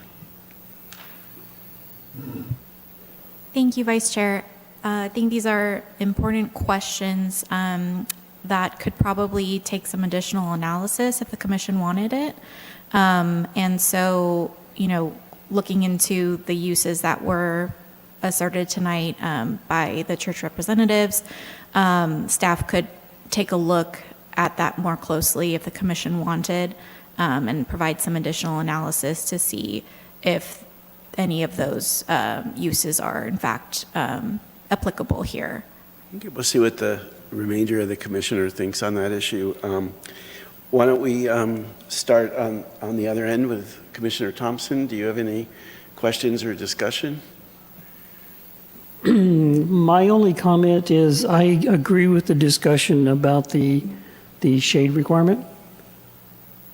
Thank you, Vice Chair. I think these are important questions that could probably take some additional analysis if the commission wanted it. And so, looking into the uses that were asserted tonight by the church representatives, staff could take a look at that more closely if the commission wanted, and provide some additional analysis to see if any of those uses are in fact applicable here. Okay, we'll see what the remainder of the commissioner thinks on that issue. Why don't we start on the other end with Commissioner Thompson? Do you have any questions or discussion? My only comment is I agree with the discussion about the shade requirement.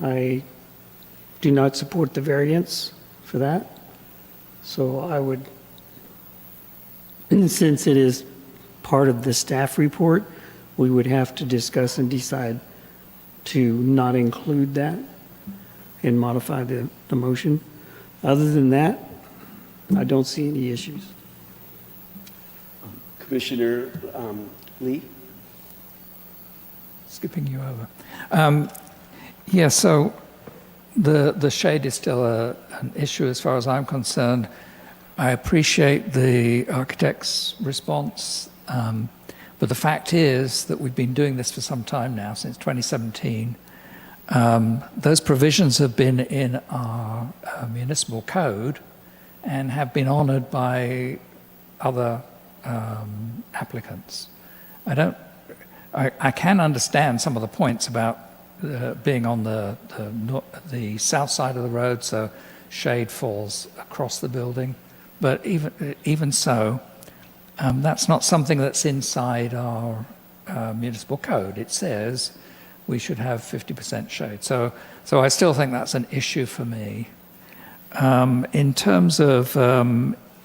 I do not support the variance for that. So I would, since it is part of the staff report, we would have to discuss and decide to not include that and modify the motion. Other than that, I don't see any issues. Commissioner Lee? Skipping you over. Yeah, so the shade is still an issue as far as I'm concerned. I appreciate the architect's response, but the fact is that we've been doing this for some time now, since 2017. Those provisions have been in our municipal code and have been honored by other applicants. I can understand some of the points about being on the south side of the road, so shade falls across the building. But even so, that's not something that's inside our municipal code. It says we should have 50% shade. So I still think that's an issue for me. In terms of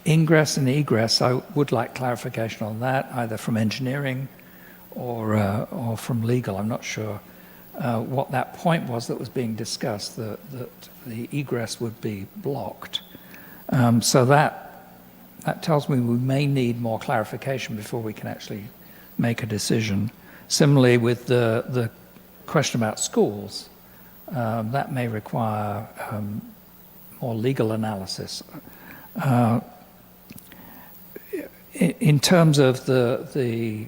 ingress and egress, I would like clarification on that, either from engineering or from legal. I'm not sure what that point was that was being discussed, that the egress would be blocked. So that tells me we may need more clarification before we can actually make a decision. Similarly, with the question about schools, that may require more legal analysis. In terms of the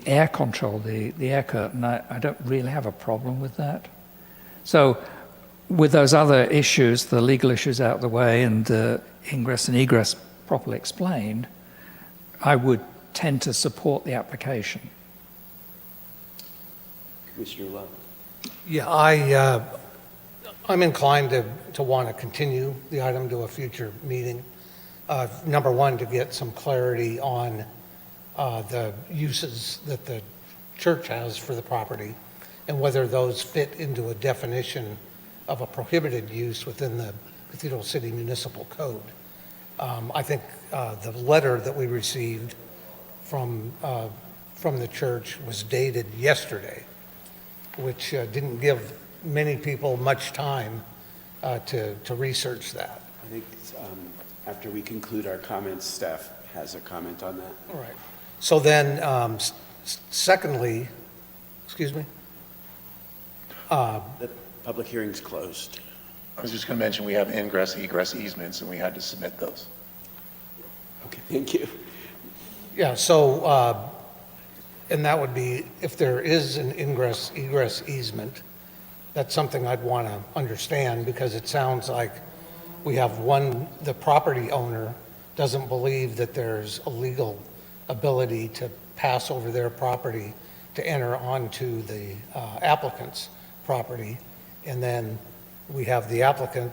air control, the air curtain, I don't really have a problem with that. So with those other issues, the legal issues out of the way and the ingress and egress properly explained, I would tend to support the application. Commissioner Love. Yeah, I'm inclined to want to continue the item to a future meeting. Number one, to get some clarity on the uses that the church has for the property and whether those fit into a definition of a prohibited use within the Cathedral City Municipal Code. I think the letter that we received from the church was dated yesterday, which didn't give many people much time to research that. I think after we conclude our comments, staff has a comment on that. All right. So then, secondly, excuse me? The public hearing's closed. I was just going to mention we have ingress, egress easements, and we had to submit those. Okay, thank you. Yeah, so, and that would be, if there is an ingress, egress easement, that's something I'd want to understand, because it sounds like we have the property owner doesn't believe that there's a legal ability to pass over their property to enter onto the applicant's property, and then we have the applicant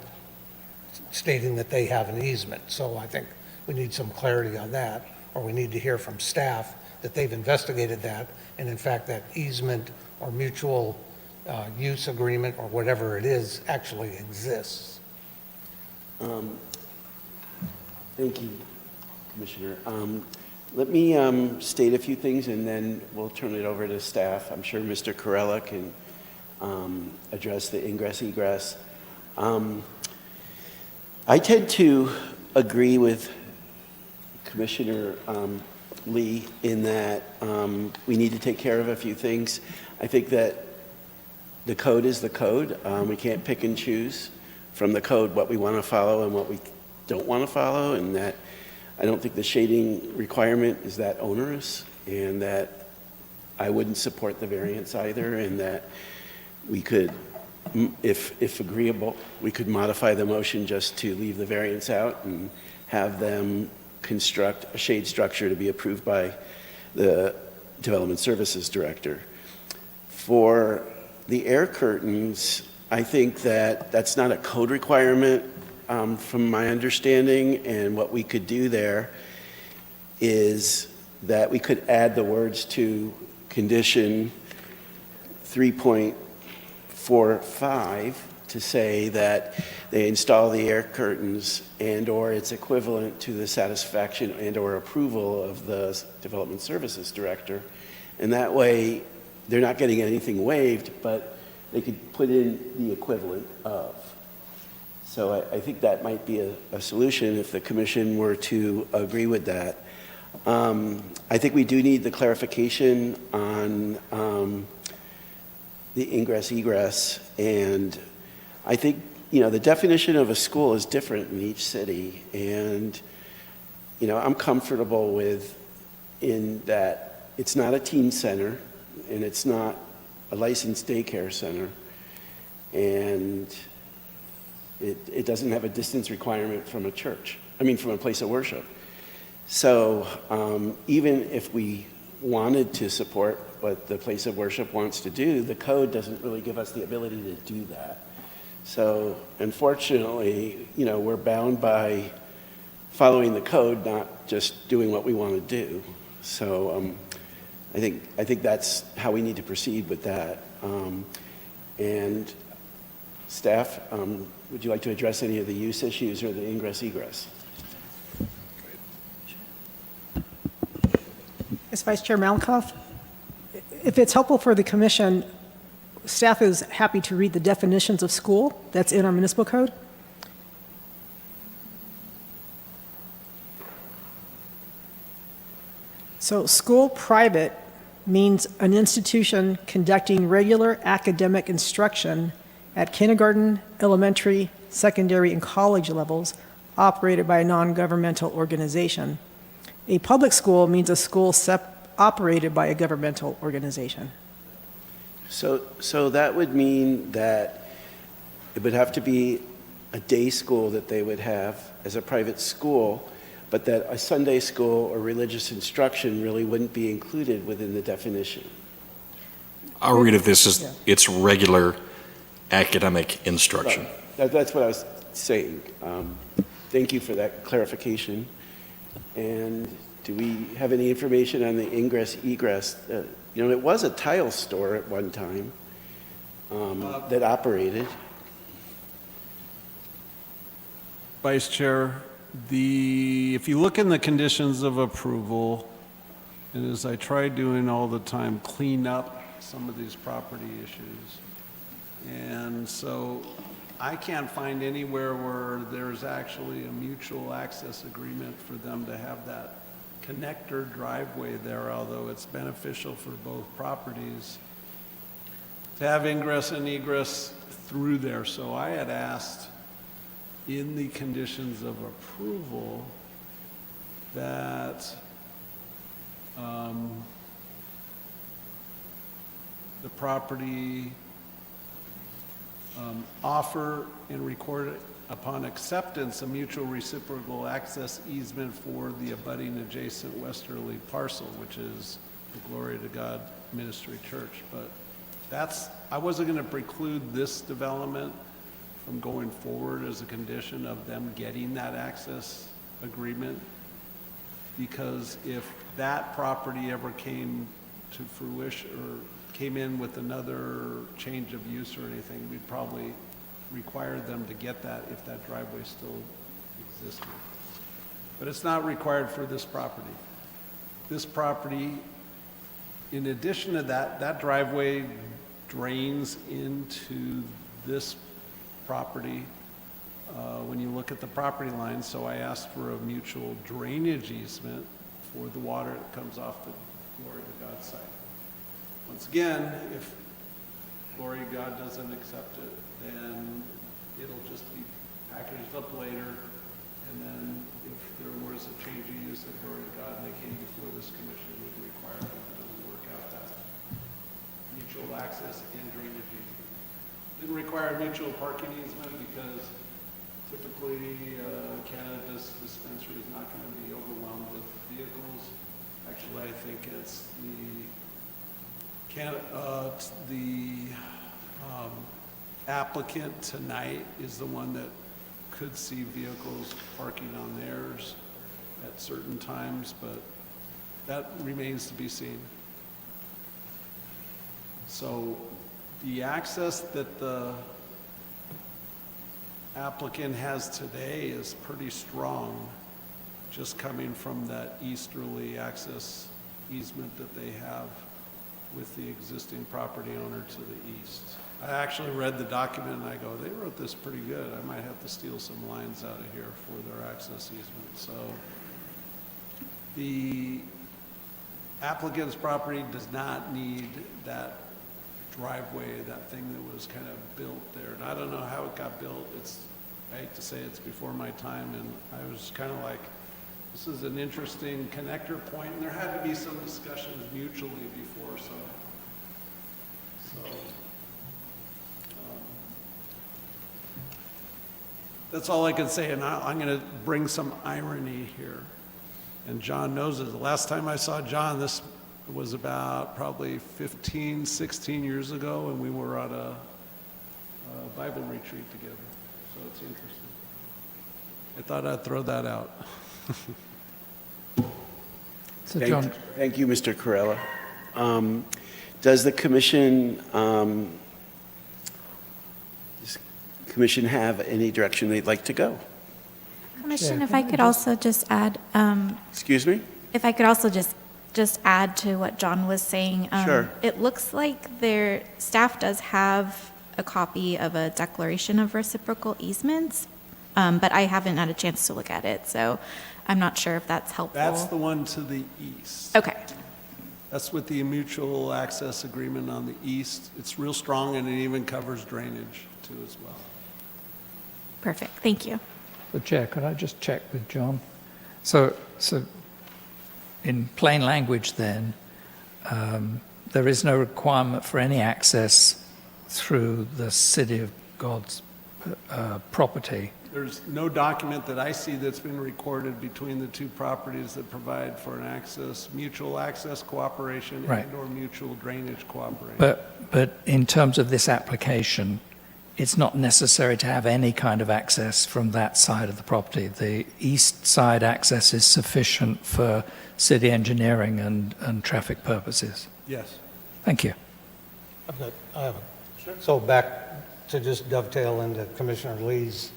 stating that they have an easement. So I think we need some clarity on that, or we need to hear from staff that they've investigated that, and in fact that easement or mutual use agreement or whatever it is actually exists. Thank you, Commissioner. Let me state a few things, and then we'll turn it over to staff. I'm sure Mr. Corella can address the ingress, egress. I tend to agree with Commissioner Lee in that we need to take care of a few things. I think that the code is the code. We can't pick and choose from the code what we want to follow and what we don't want to follow, and that I don't think the shading requirement is that onerous, and that I wouldn't support the variance either, and that we could, if agreeable, we could modify the motion just to leave the variance out and have them construct a shade structure to be approved by the Development Services Director. For the air curtains, I think that that's not a code requirement from my understanding, and what we could do there is that we could add the words to condition 3.45 to say that they install the air curtains and or its equivalent to the satisfaction and or approval of the Development Services Director. And that way, they're not getting anything waived, but they could put in the equivalent of. So I think that might be a solution if the commission were to agree with that. I think we do need the clarification on the ingress egress, and I think the definition of a school is different in each city, and I'm comfortable with in that it's not a teen center and it's not a licensed daycare center, and it doesn't have a distance requirement from a church, from a place of worship. So even if we wanted to support what the place of worship wants to do, the code doesn't really give us the ability to do that. So unfortunately, we're bound by following the code, not just doing what we want to do. So I think that's how we need to proceed with that. And Staff, would you like to address any of the use issues or the ingress egress? Yes, Vice Chair Malakoff, if it's helpful for the commission, staff is happy to read the definitions of school that's in our municipal code. So school private means an institution conducting regular academic instruction at kindergarten, elementary, secondary, and college levels operated by a non-governmental organization. A public school means a school operated by a governmental organization. So that would mean that it would have to be a day school that they would have as a private school, but that a Sunday school or religious instruction really wouldn't be included within the definition. Our read of this is it's regular academic instruction. That's what I was saying. Thank you for that clarification. And do we have any information on the ingress egress? It was a tile store at one time that operated. Vice Chair, if you look in the conditions of approval, and as I try doing all the time, clean up some of these property issues. And so I can't find anywhere where there's actually a mutual access agreement for them to have that connector driveway there, although it's beneficial for both properties, to have ingress and egress through there. So I had asked in the conditions of approval that the property offer and record upon acceptance a mutual reciprocal access easement for the abutting adjacent westerly parcel, which is the Glory to God Ministry Church. But I wasn't going to preclude this development from going forward as a condition of them getting that access agreement, because if that property ever came to fruition or came in with another change of use or anything, we'd probably require them to get that if that driveway still existed. But it's not required for this property. This property, in addition to that driveway drains into this property when you look at the property line, so I asked for a mutual drainage easement for the water that comes off the Glory to God site. Once again, if Glory to God doesn't accept it, then it'll just be packaged up later, and then if there was a change of use at Glory to God and they came before this commission, we'd require them to work out that mutual access and drainage easement. Didn't require a mutual parking easement because typically cannabis dispensary is not going to be overwhelmed with vehicles. Actually, I think it's the applicant tonight is the one that could see vehicles parking on theirs at certain times, but that remains to be seen. So the access that the applicant has today is pretty strong, just coming from that easterly access easement that they have with the existing property owner to the east. I actually read the document and I go, they wrote this pretty good. I might have to steal some lines out of here for their access easement. So the applicant's property does not need that driveway, that thing that was kind of built there. And I don't know how it got built. I hate to say it's before my time, and I was kind of like, this is an interesting connector point, and there had to be some discussions mutually before, so that's all I can say, and I'm going to bring some irony here. And John knows it. The last time I saw John, this was about probably 15, 16 years ago, and we were at a Bible retreat together. So it's interesting. I thought I'd throw that out. So John, Thank you, Mr. Corella. Does the commission commission have any direction they'd like to go? Commission, if I could also just add, Excuse me? if I could also just add to what John was saying. Sure. It looks like their staff does have a copy of a declaration of reciprocal easements, but I haven't had a chance to look at it, so I'm not sure if that's helpful. That's the one to the east. Okay, That's with the mutual access agreement on the east. It's real strong, and it even covers drainage too as well. perfect, thank you. So Chair, could I just check with John? So in plain language then, there is no requirement for any access through the City of God's property. There's no document that I see that's been recorded between the two properties that provide for an access, mutual access cooperation Right. and/or mutual drainage cooperation. But in terms of this application, it's not necessary to have any kind of access from that side of the property. The east side access is sufficient for city engineering and traffic purposes. Yes. Thank you. So back to just dovetail into Commissioner Lee's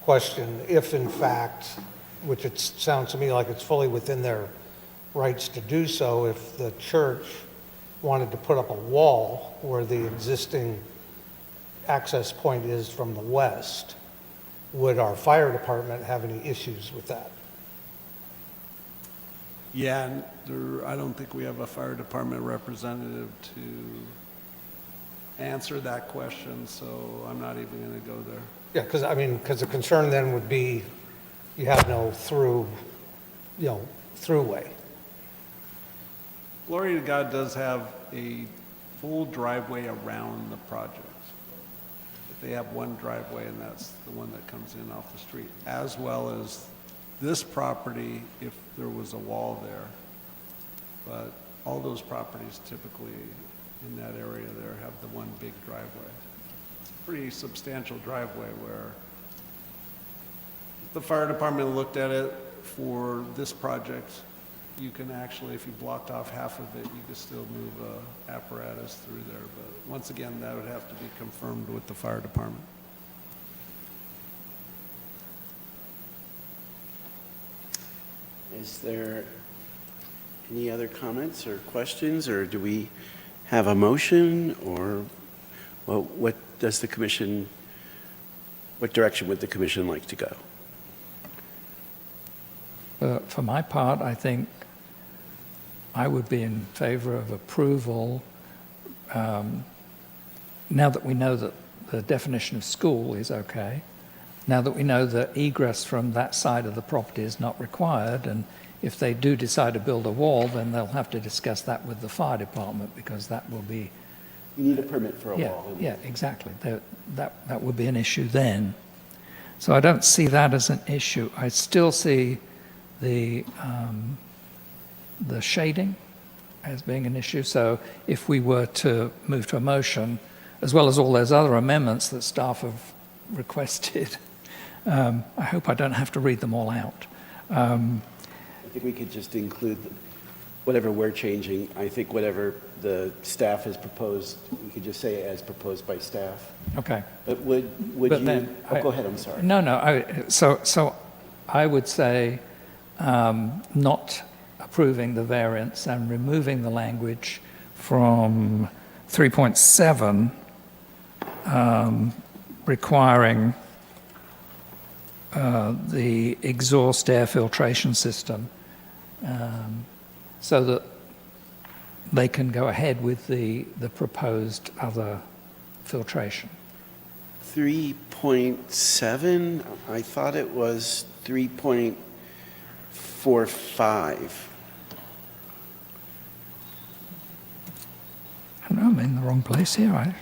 question, if in fact, which it sounds to me like it's fully within their rights to do so, if the church wanted to put up a wall where the existing access point is from the west, would our fire department have any issues with that? Yeah, and I don't think we have a fire department representative to answer that question, so I'm not even going to go there. Yeah, because the concern then would be you have no throughway. Glory to God does have a full driveway around the project. But they have one driveway, and that's the one that comes in off the street, as well as this property if there was a wall there. But all those properties typically in that area there have the one big driveway. It's a pretty substantial driveway where if the fire department looked at it for this project, you can actually, if you blocked off half of it, you could still move a apparatus through there. But once again, that would have to be confirmed with the fire department. Is there any other comments or questions, or do we have a motion, or what does the commission, what direction would the commission like to go? For my part, I think I would be in favor of approval now that we know that the definition of school is okay, now that we know that egress from that side of the property is not required, and if they do decide to build a wall, then they'll have to discuss that with the fire department, because that will be... You need a permit for a wall. Yeah, exactly. That would be an issue then. So I don't see that as an issue. I still see the shading as being an issue. So if we were to move to a motion, as well as all those other amendments that staff have requested, I hope I don't have to read them all out. I think we could just include whatever we're changing. I think whatever the staff has proposed, we could just say as proposed by staff. Okay. But would But you... then go ahead, I'm sorry. No. So I would say not approving the variance and removing the language from 3.7 requiring the exhaust air filtration system so that they can go ahead with the proposed other filtration. 3.7, I thought it was 3.45. I don't know, I'm in the wrong place here.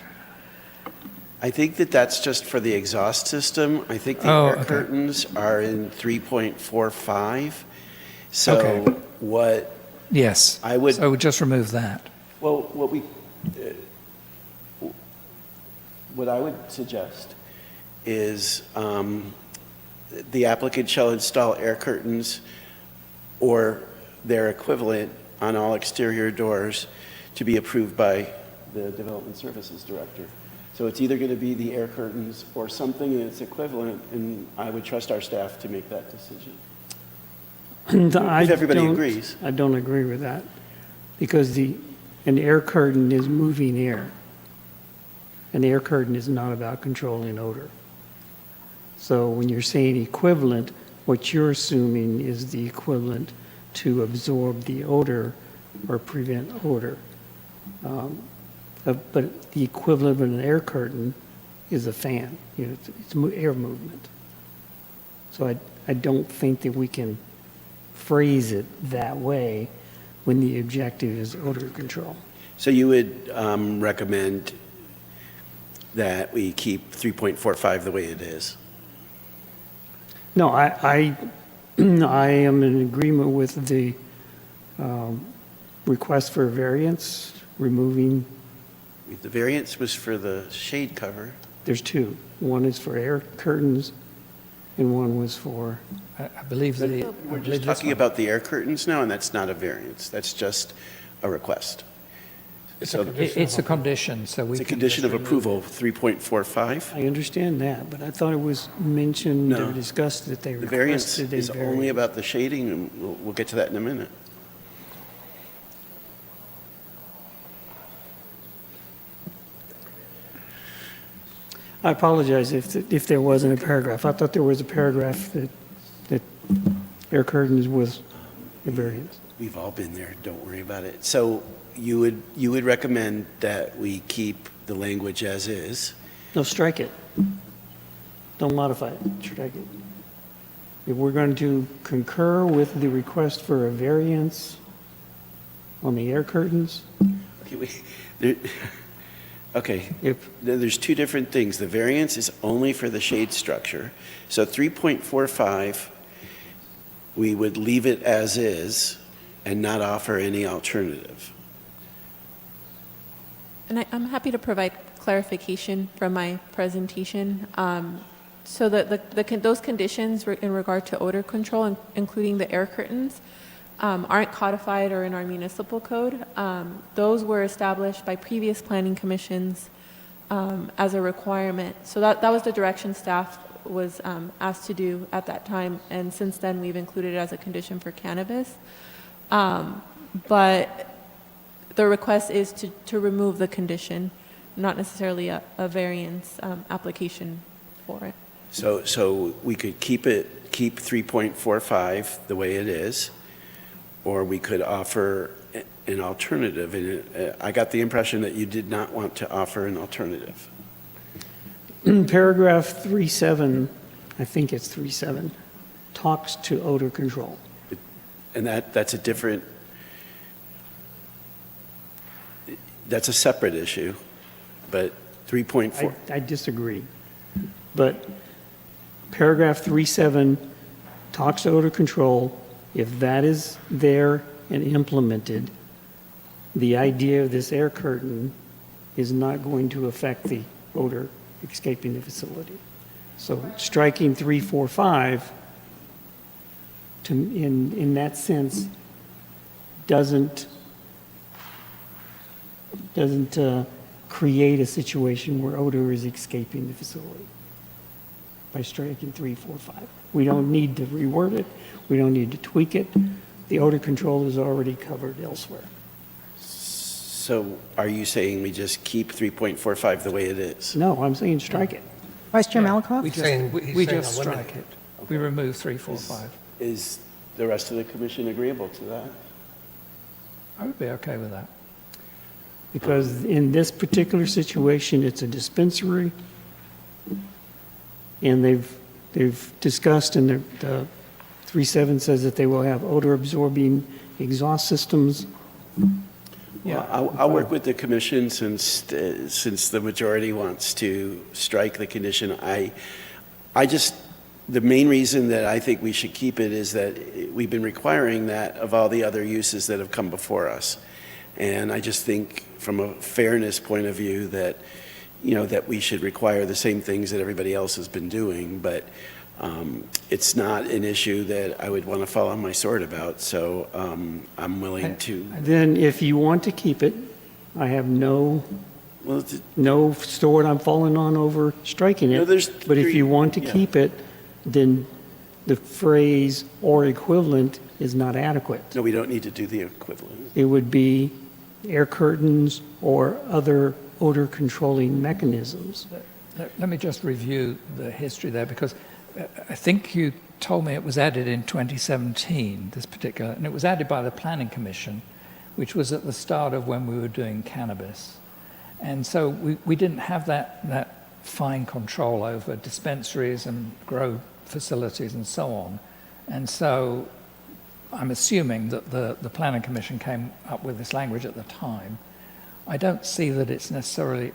I think that's just for the exhaust system. I think the air curtains are in 3.45. So Okay. what Yes. I would... So just remove that. Well, what I would suggest is the applicant shall install air curtains or their equivalent on all exterior doors to be approved by the Development Services Director. So it's either going to be the air curtains or something that's equivalent, and I would trust our staff to make that decision. If everybody agrees. I don't agree with that, because an air curtain is moving air. An air curtain is not about controlling odor. So when you're saying equivalent, what you're assuming is the equivalent to absorb the odor or prevent odor. But the equivalent of an air curtain is a fan. You know, it's air movement. So I don't think that we can phrase it that way when the objective is odor control. So you would recommend that we keep 3.45 the way it is? No, I am in agreement with the request for a variance, removing, The variance was for the shade cover. there's two. One is for air curtains, and one was for, I believe that We're just talking about the air curtains now, and that's not a variance. That's just a request. So it's a condition, so we it's a can condition just of approval, 3.45. I understand that, but I thought it was mentioned or No. discussed that they The variance requested a is variance. only about the shading, and we'll get to that in a minute. I apologize if there wasn't a paragraph. I thought there was a paragraph that air curtains was a variance. We've all been there, don't worry about it. So you would recommend that we keep the language as is? No, strike it. Don't modify it, strike it. If we're going to concur with the request for a variance on the air curtains, Okay, there's two different things. The variance is only for the shade structure. So 3.45, we would leave it as is and not offer any alternative. And I'm happy to provide clarification from my presentation. So those conditions in regard to odor control, including the air curtains, aren't codified or in our municipal code. Those were established by previous planning commissions as a requirement. So that was the direction staff was asked to do at that time, and since then we've included it as a condition for cannabis. But the request is to remove the condition, not necessarily a variance application for it. So we could keep 3.45 the way it is, or we could offer an alternative. And I got the impression that you did not want to offer an alternative. paragraph 3.7, I think it's 3.7, talks to odor control. And that's a different, that's a separate issue, but 3.4. I disagree. But paragraph 3.7 talks to odor control. If that is there and implemented, the idea of this air curtain is not going to affect the odor escaping the facility. So striking 3.45 in that sense doesn't create a situation where odor is escaping the facility by striking 3.45. We don't need to reword it. We don't need to tweak it. The odor control is already covered elsewhere. So are you saying we just keep 3.45 the way it is? No, I'm saying strike it. Vice Chair Malakoff? We just strike it. We remove 3.45. Is the rest of the commission agreeable to that? I would be okay with that. Because in this particular situation, it's a dispensary, and they've discussed, and the 3.7 says that they will have odor-absorbing exhaust systems. Yeah, I'll work with the commission since the majority wants to strike the condition. The main reason that I think we should keep it is that we've been requiring that of all the other uses that have come before us. And I just think from a fairness point of view that, that we should require the same things that everybody else has been doing, but it's not an issue that I would want to fall on my sword about, so I'm willing to. Then if you want to keep it, I have no Well, no sword I'm falling on over striking No, it. there's But if three- you want to yeah. keep it, then the phrase "or equivalent" is not adequate. no, we don't need to do the equivalent. It would be air curtains or other odor controlling mechanisms. Let me just review the history there, because I think you told me it was added in 2017, this particular, and it was added by the Planning Commission, which was at the start of when we were doing cannabis. And so we didn't have that fine control over dispensaries and grow facilities and so on. And so I'm assuming that the Planning Commission came up with this language at the time. I don't see that it's necessarily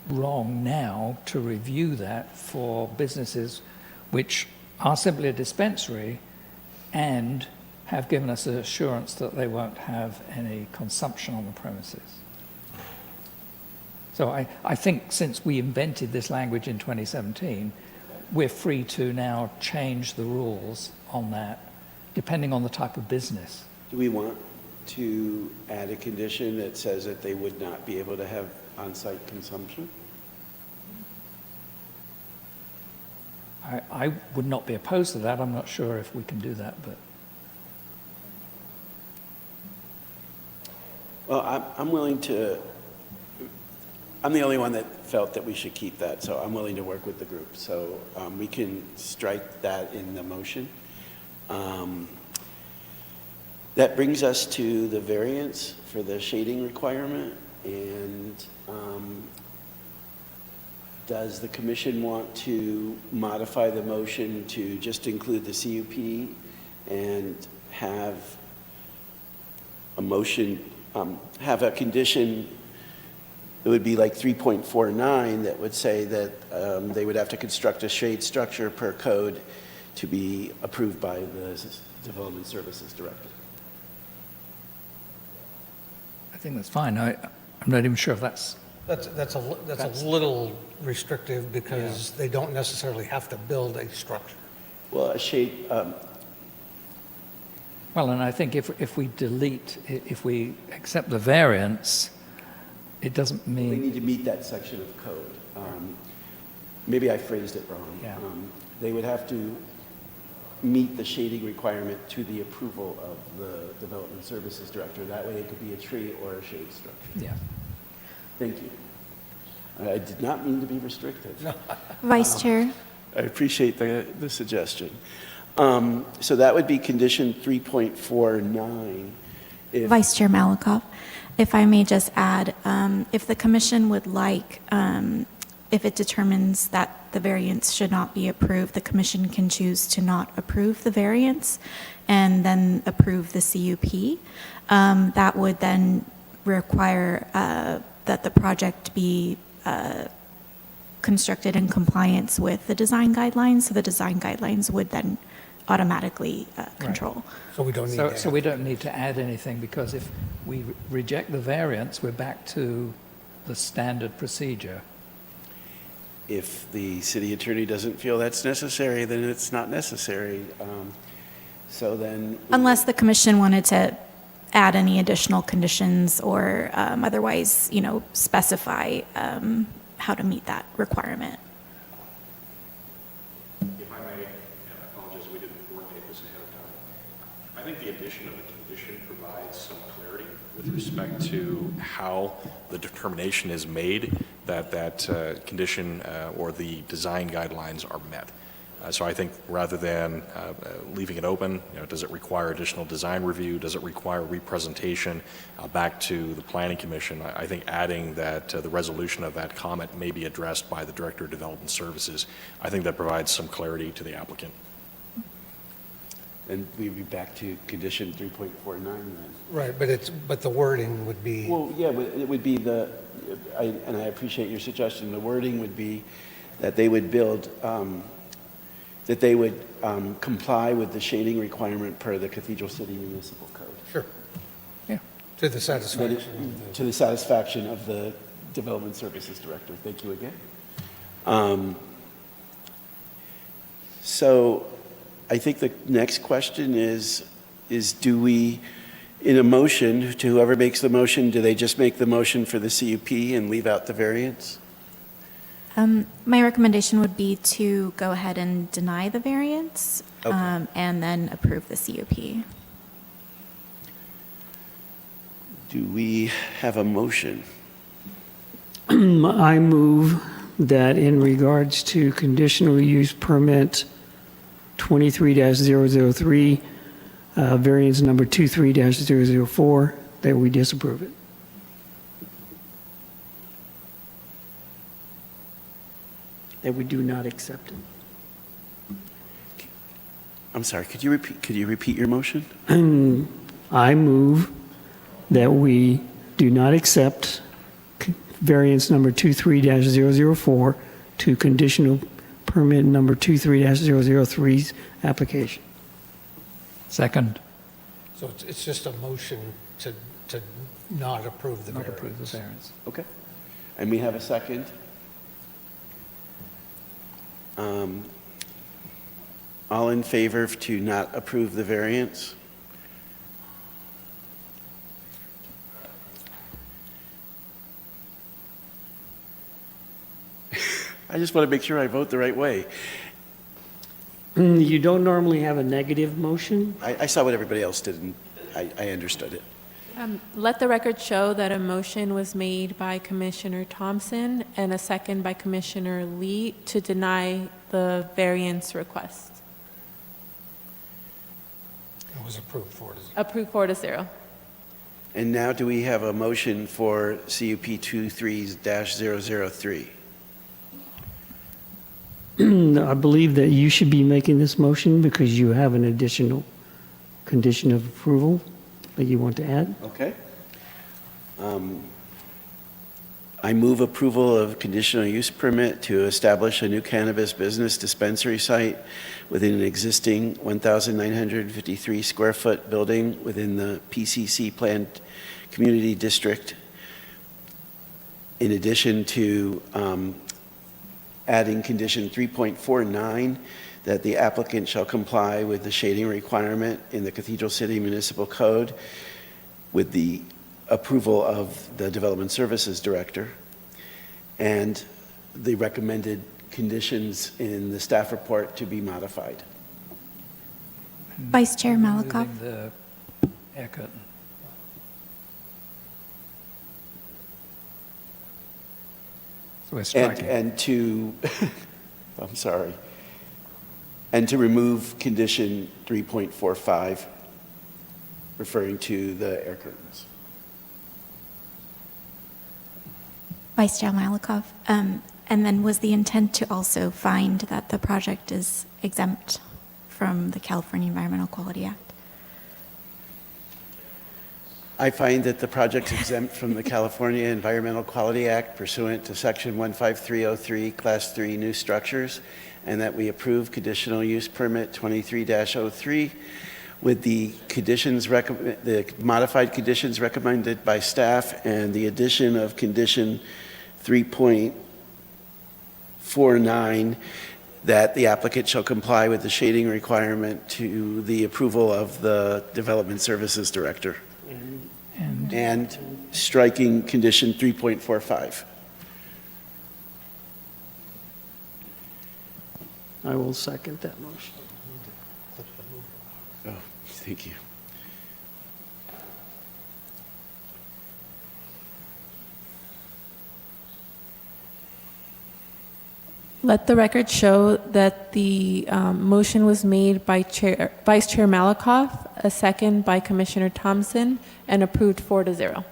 wrong now to review that for businesses which are simply a dispensary and have given us an assurance that they won't have any consumption on the premises. So I think since we invented this language in 2017, we're free to now change the rules on that, depending on the type of business. Do we want to add a condition that says that they would not be able to have on-site consumption? I would not be opposed to that. I'm not sure if we can do that, but Well, I'm willing to, I'm the only one that felt that we should keep that, so I'm willing to work with the group. So we can strike that in the motion. That brings us to the variance for the shading requirement. And does the commission want to modify the motion to just include the CUP and have a motion, have a condition that would be like 3.49 that would say that they would have to construct a shade structure per code to be approved by the Development Services Director? I think that's fine. I'm not even sure if that's... That's a little restrictive because they don't necessarily have to build a structure. Well, a shade, Well, and I think if we delete, if we accept the variance, it doesn't they mean... need to meet that section of code. Maybe I phrased it wrong. Yeah. They would have to meet the shading requirement to the approval of the Development Services Director. That way it could be a tree or a shade structure. Yeah. Thank you. I did not mean to be restrictive. Vice Chair. I appreciate the suggestion. So that would be condition 3.49. If- Vice Chair Malakoff, if I may just add, if the commission would like, if it determines that the variance should not be approved, the commission can choose to not approve the variance and then approve the CUP. That would then require that the project be constructed in compliance with the design guidelines. So the design guidelines would then automatically control. So we don't need that. So we don't need to add anything, because if we reject the variance, we're back to the standard procedure. If the city attorney doesn't feel that's necessary, then it's not necessary. So then. Unless the commission wanted to add any additional conditions or otherwise, specify how to meet that requirement. If I may, and I apologize, we didn't coordinate this ahead of time. I think the addition of a condition provides some clarity with respect to how the determination is made that condition or the design guidelines are met. So I think rather than leaving it open, does it require additional design review? Does it require representation back to the Planning Commission? I think adding that the resolution of that comment may be addressed by the Director of Development Services. I think that provides some clarity to the applicant. And we'd be back to condition 3.49 then. Right, but the wording would be, Well, yeah, but it would be and I appreciate your suggestion, the wording would be that they would build, that they would comply with the shading requirement per the Cathedral City Municipal Code. sure, Yeah. to the That satisfaction it- of the... To the satisfaction of the Development Services Director. Thank you again. So I think the next question is do we in a motion, to whoever makes the motion, do they just make the motion for the CUP and leave out the variance? My recommendation would be to go ahead and deny the variance Okay. and then approve the CUP. Do we have a motion? I move that in regards to conditional use permit 23-003, variance number 23-004, that we disapprove it. That we do not accept it. I'm sorry, could you repeat your motion? I move that we do not accept variance number 23-004 to conditional permit number 23-003's application. Second. So it's just a motion to not approve the Not variance. approve the variance. Okay. And we have a second? All in favor to not approve the variance? I just want to make sure I vote the right way. You don't normally have a negative motion. I saw what everybody else did, and I understood it. Let the record show that a motion was made by Commissioner Thompson and a second by Commissioner Lee to deny the variance request. It was approved 4-0. Approved 4-0. And now do we have a motion for CUP 23-003? I believe that you should be making this motion because you have an additional condition of approval that you want to add. Okay. I move approval of conditional use permit to establish a new cannabis business dispensary site within an existing 1,953 square foot building within the PCC planned community district. In addition to adding condition 3.49, that the applicant shall comply with the shading requirement in the Cathedral City Municipal Code with the approval of the Development Services Director, and the recommended conditions in the staff report to be modified. Vice Chair Malakoff. Moving the air curtain. So we're striking. And to, I'm sorry, and to remove condition 3.45, referring to the air curtains. Vice Chair Malakoff. And then was the intent to also find that the project is exempt from the California Environmental Quality Act? I find that the project's exempt from the California Environmental Quality Act pursuant to Section 15303, Class 3 new structures, and that we approve conditional use permit 23-03 with the conditions, the modified conditions recommended by staff and the addition of condition 3.49, that the applicant shall comply with the shading requirement to the approval of the Development Services Director. And striking condition 3.45. I will second that motion. Oh, thank you. Let the record show that the motion was made by Vice Chair Malakoff, a second by Commissioner Thompson, and approved 4-0.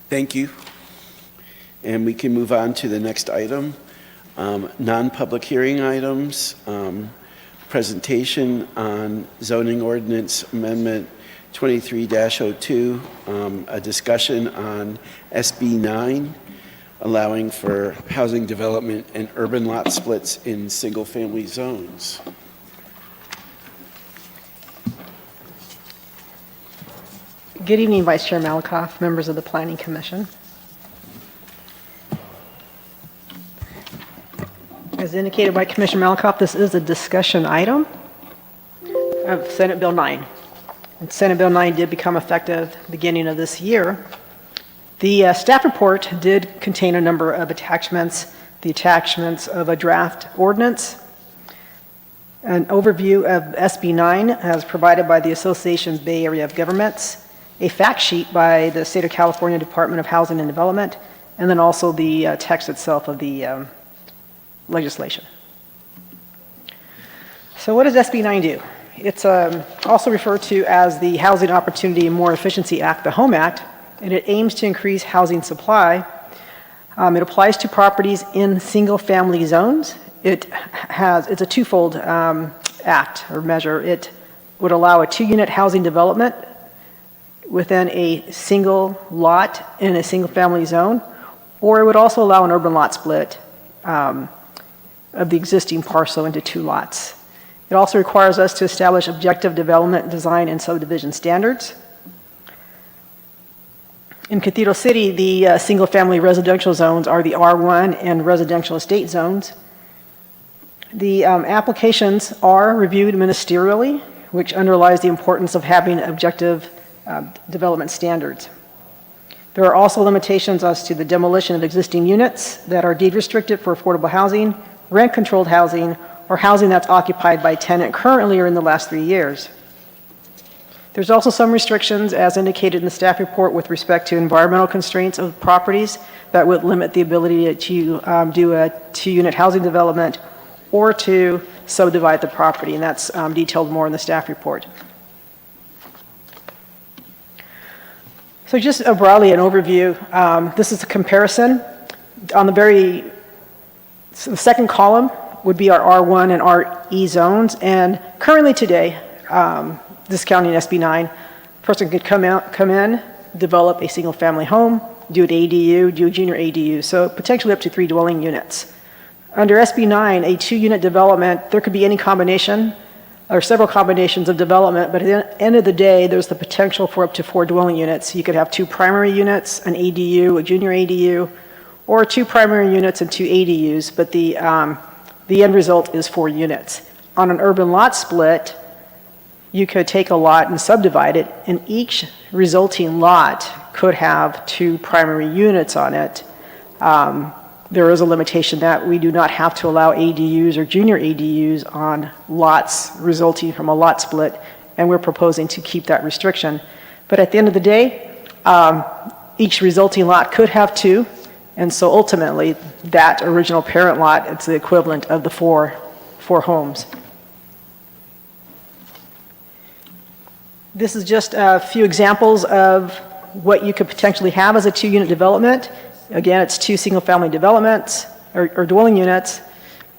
Thank you. And we can move on to the next item. Non-public hearing items, presentation on zoning ordinance amendment 23-02, a discussion on SB 9, allowing for housing development and urban lot splits in single-family zones. Good evening, Vice Chair Malakoff, members of the Planning Commission. As indicated by Commissioner Malakoff, this is a discussion item of Senate Bill 9. And Senate Bill 9 did become effective beginning of this year. The staff report did contain a number of attachments, the attachments of a draft ordinance, an overview of SB 9 as provided by the Association Bay Area of Governments, a fact sheet by the State of California Department of Housing and Development, and then also the text itself of the legislation. So what does SB 9 do? It's also referred to as the Housing Opportunity and More Efficiency Act, the HOME Act, and it aims to increase housing supply. It applies to properties in single-family zones. It's a twofold act or measure. It would allow a two-unit housing development within a single lot in a single-family zone, or it would also allow an urban lot split of the existing parcel into two lots. It also requires us to establish objective development, design, and subdivision standards. In Cathedral City, the single-family residential zones are the R1 and residential estate zones. The applications are reviewed ministerially, which underlies the importance of having objective development standards. There are also limitations as to the demolition of existing units that are deed restricted for affordable housing, rent-controlled housing, or housing that's occupied by a tenant currently or in the last 3 years. There's also some restrictions, as indicated in the staff report, with respect to environmental constraints of properties that would limit the ability to do a two-unit housing development or to subdivide the property, and that's detailed more in the staff report. So just broadly an overview, this is a comparison. On the second column would be our R1 and RE zones, and currently today, discounting SB 9, a person could come in, develop a single-family home, do an ADU, do a junior ADU, so potentially up to 3 dwelling units. Under SB 9, a two-unit development, there could be any combination or several combinations of development, but at the end of the day, there's the potential for up to 4 dwelling units. You could have 2 primary units, an ADU, a junior ADU, or 2 primary units and 2 ADUs, but the end result is 4 units. On an urban lot split, you could take a lot and subdivide it, and each resulting lot could have 2 primary units on it. There is a limitation that we do not have to allow ADUs or junior ADUs on lots resulting from a lot split, and we're proposing to keep that restriction. But at the end of the day, each resulting lot could have 2, and so ultimately, that original parent lot, it's the equivalent of the 4 homes. This is just a few examples of what you could potentially have as a 2-unit development. Again, it's 2 single-family developments or dwelling units.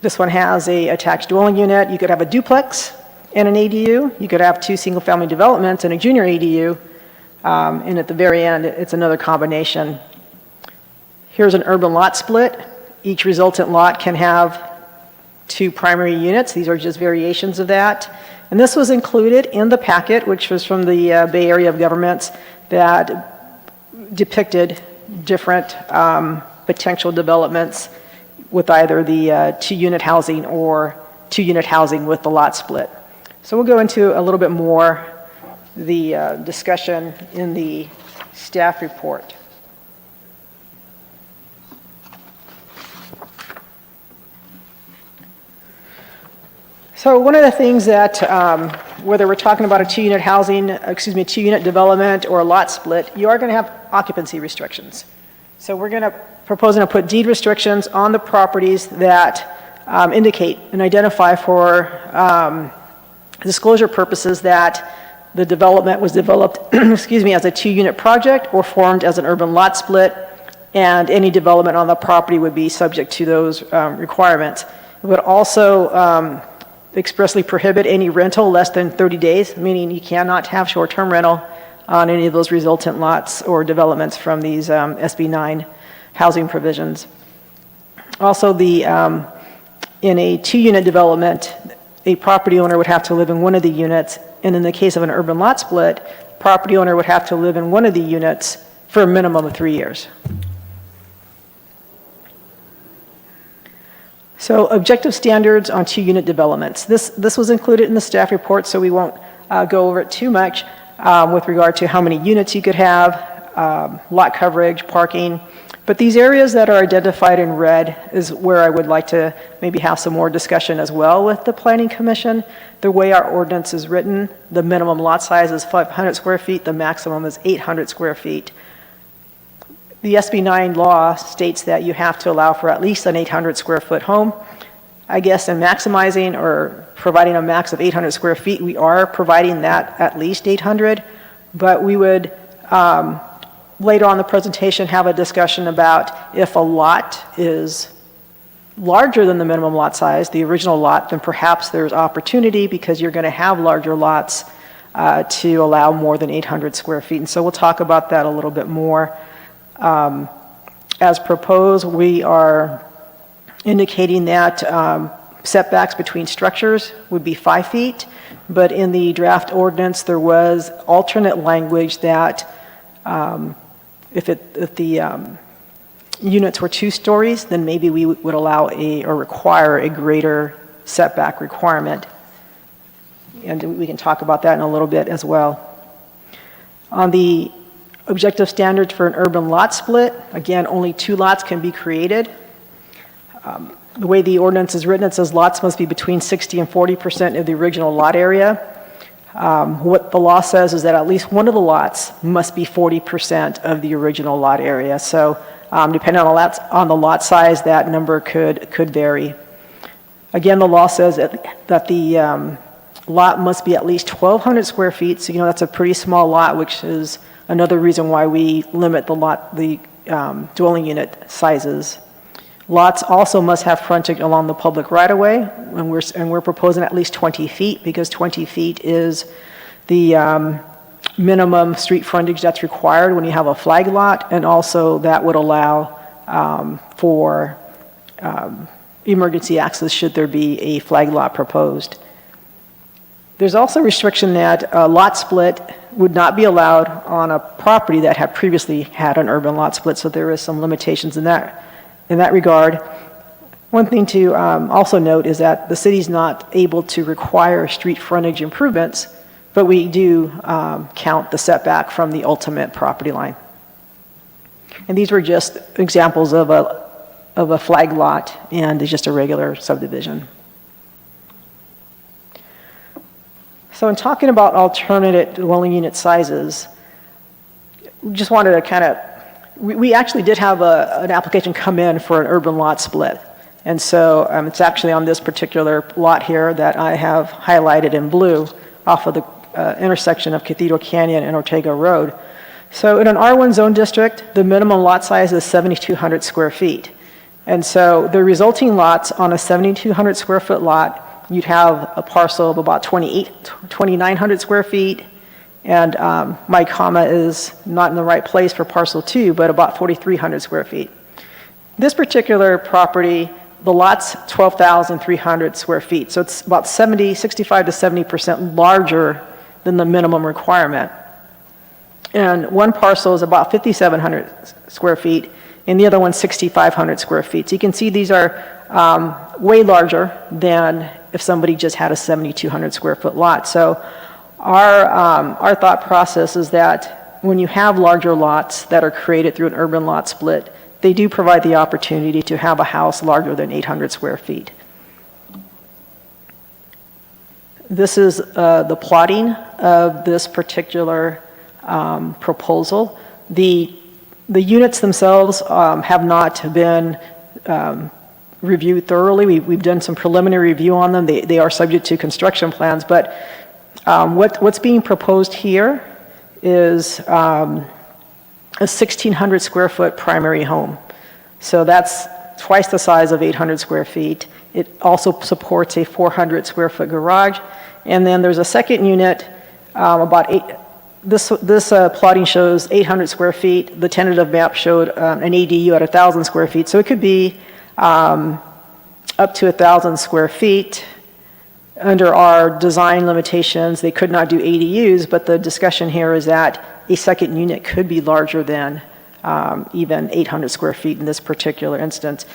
This one has a attached dwelling unit. You could have a duplex and an ADU. You could have 2 single-family developments and a junior ADU. And at the very end, it's another combination. Here's an urban lot split. Each resultant lot can have 2 primary units. These are just variations of that. And this was included in the packet, which was from the Bay Area of Governments, that depicted different potential developments with either the 2-unit housing or 2-unit housing with the lot split. So we'll go into a little bit more the discussion in the staff report. So one of the things that, whether we're talking about a 2-unit development or a lot split, you are going to have occupancy restrictions. So we're going to proposing to put deed restrictions on the properties that indicate and identify for disclosure purposes that the development was developed, as a 2-unit project or formed as an urban lot split, and any development on the property would be subject to those requirements. It would also expressly prohibit any rental less than 30 days, meaning you cannot have short-term rental on any of those resultant lots or developments from these SB 9 housing provisions. Also, in a 2-unit development, a property owner would have to live in one of the units, and in the case of an urban lot split, property owner would have to live in one of the units for a minimum of 3 years. So objective standards on 2-unit developments. This was included in the staff report, so we won't go over it too much with regard to how many units you could have, lot coverage, parking. But these areas that are identified in red is where I would like to maybe have some more discussion as well with the Planning Commission. The way our ordinance is written, the minimum lot size is 500 square feet, the maximum is 800 square feet. The SB 9 law states that you have to allow for at least an 800 square foot home. I guess in maximizing or providing a max of 800 square feet, we are providing that at least 800, but we would later on in the presentation have a discussion about if a lot is larger than the minimum lot size, the original lot, then perhaps there's opportunity because you're going to have larger lots to allow more than 800 square feet. And so we'll talk about that a little bit more. As proposed, we are indicating that setbacks between structures would be 5 feet, but in the draft ordinance, there was alternate language that if the units were 2 stories, then maybe we would allow or require a greater setback requirement. And we can talk about that in a little bit as well. On the objective standards for an urban lot split, again, only 2 lots can be created. The way the ordinance is written, it says lots must be between 60 and 40% of the original lot area. What the law says is that at least one of the lots must be 40% of the original lot area. So depending on the lot size, that number could vary. Again, the law says that the lot must be at least 1,200 square feet. So, that's a pretty small lot, which is another reason why we limit the dwelling unit sizes. Lots also must have frontage along the public right-of-way, and we're proposing at least 20 feet because 20 feet is the minimum street frontage that's required when you have a flag lot, and also that would allow for emergency access should there be a flag lot proposed. There's also restriction that a lot split would not be allowed on a property that had previously had an urban lot split, so there is some limitations in that regard. One thing to also note is that the city's not able to require street frontage improvements, but we do count the setback from the ultimate property line. And these were just examples of a flag lot and just a regular subdivision. So in talking about alternate dwelling unit sizes, we just wanted to we actually did have an application come in for an urban lot split. And so it's actually on this particular lot here that I have highlighted in blue off of the intersection of Cathedral Canyon and Ortega Road. So in an R1 zone district, the minimum lot size is 7,200 square feet. And so the resulting lots on a 7,200 square foot lot, you'd have a parcel of about 2,900 square feet. And my comma is not in the right place for parcel 2, but about 4,300 square feet. This particular property, the lot's 12,300 square feet. So it's about 65 to 70% larger than the minimum requirement. And one parcel is about 5,700 square feet, and the other one's 6,500 square feet. So you can see these are way larger than if somebody just had a 7,200 square foot lot. So our thought process is that when you have larger lots that are created through an urban lot split, they do provide the opportunity to have a house larger than 800 square feet. This is the plotting of this particular proposal. The units themselves have not been reviewed thoroughly. We've done some preliminary review on them. They are subject to construction plans, but what's being proposed here is a 1,600 square foot primary home. So that's twice the size of 800 square feet. It also supports a 400 square foot garage. And then there's a second unit, this plotting shows 800 square feet. The tentative map showed an ADU at 1,000 square feet. So it could be up to 1,000 square feet. Under our design limitations, they could not do ADUs, but the discussion here is that a second unit could be larger than even 800 square feet in this particular instance.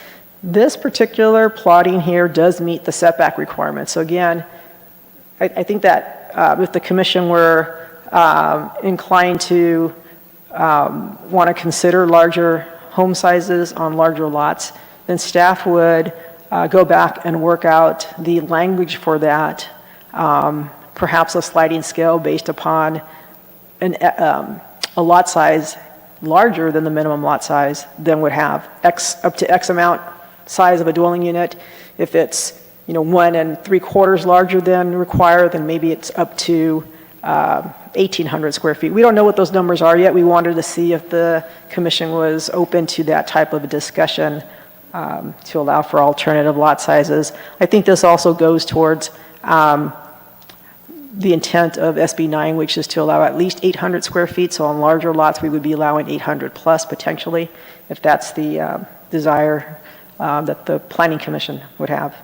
This particular plotting here does meet the setback requirements. So again, I think that if the commission were inclined to want to consider larger home sizes on larger lots, then staff would go back and work out the language for that, perhaps a sliding scale based upon a lot size larger than the minimum lot size, then would have up to X amount size of a dwelling unit. If it's 1 3/4 larger than required, then maybe it's up to 1,800 square feet. We don't know what those numbers are yet. We wanted to see if the commission was open to that type of a discussion to allow for alternative lot sizes. I think this also goes towards the intent of SB 9, which is to allow at least 800 square feet. So on larger lots, we would be allowing 800 plus potentially, if that's the desire that the Planning Commission would have.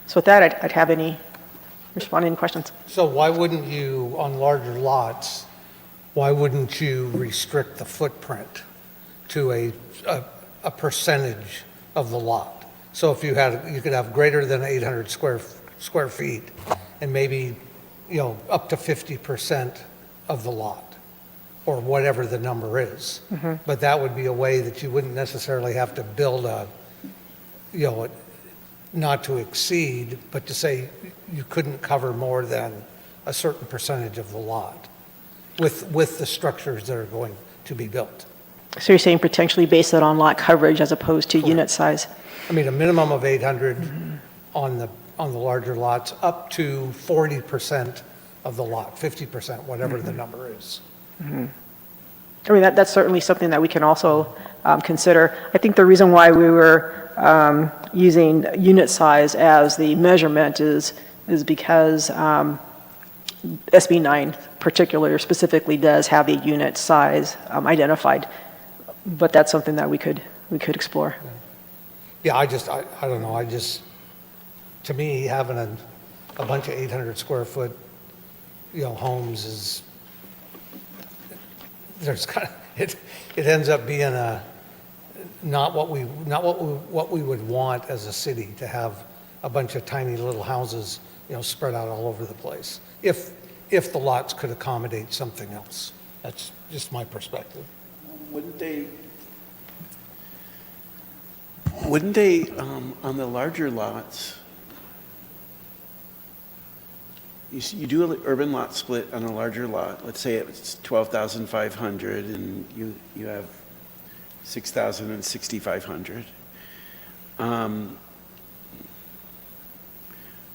So with that, I'd have respond to any questions. So why wouldn't you, on larger lots, why wouldn't you restrict the footprint to a percentage of the lot? So if you could have greater than 800 square feet and maybe, up to 50% of the lot or whatever the number is. But that would be a way that you wouldn't necessarily have to build not to exceed, but to say you couldn't cover more than a certain percentage of the lot with the structures that are going to be built. So you're saying potentially based it on lot coverage as opposed to unit size? I mean, a minimum of 800 on the larger lots, up to 40% of the lot, 50%, whatever the number is. I mean, that's certainly something that we can also consider. I think the reason why we were using unit size as the measurement is because SB 9 particularly or specifically does have a unit size identified, but that's something that we could explore. Yeah, I don't know, to me, having a bunch of 800 square foot, homes is, it ends up being not what we would want as a city, to have a bunch of tiny little houses, spread out all over the place. If the lots could accommodate something else. That's just my perspective. Wouldn't they, on the larger lots, you do an urban lot split on a larger lot, let's say it's 12,500 and you have 6,000 and 6,500.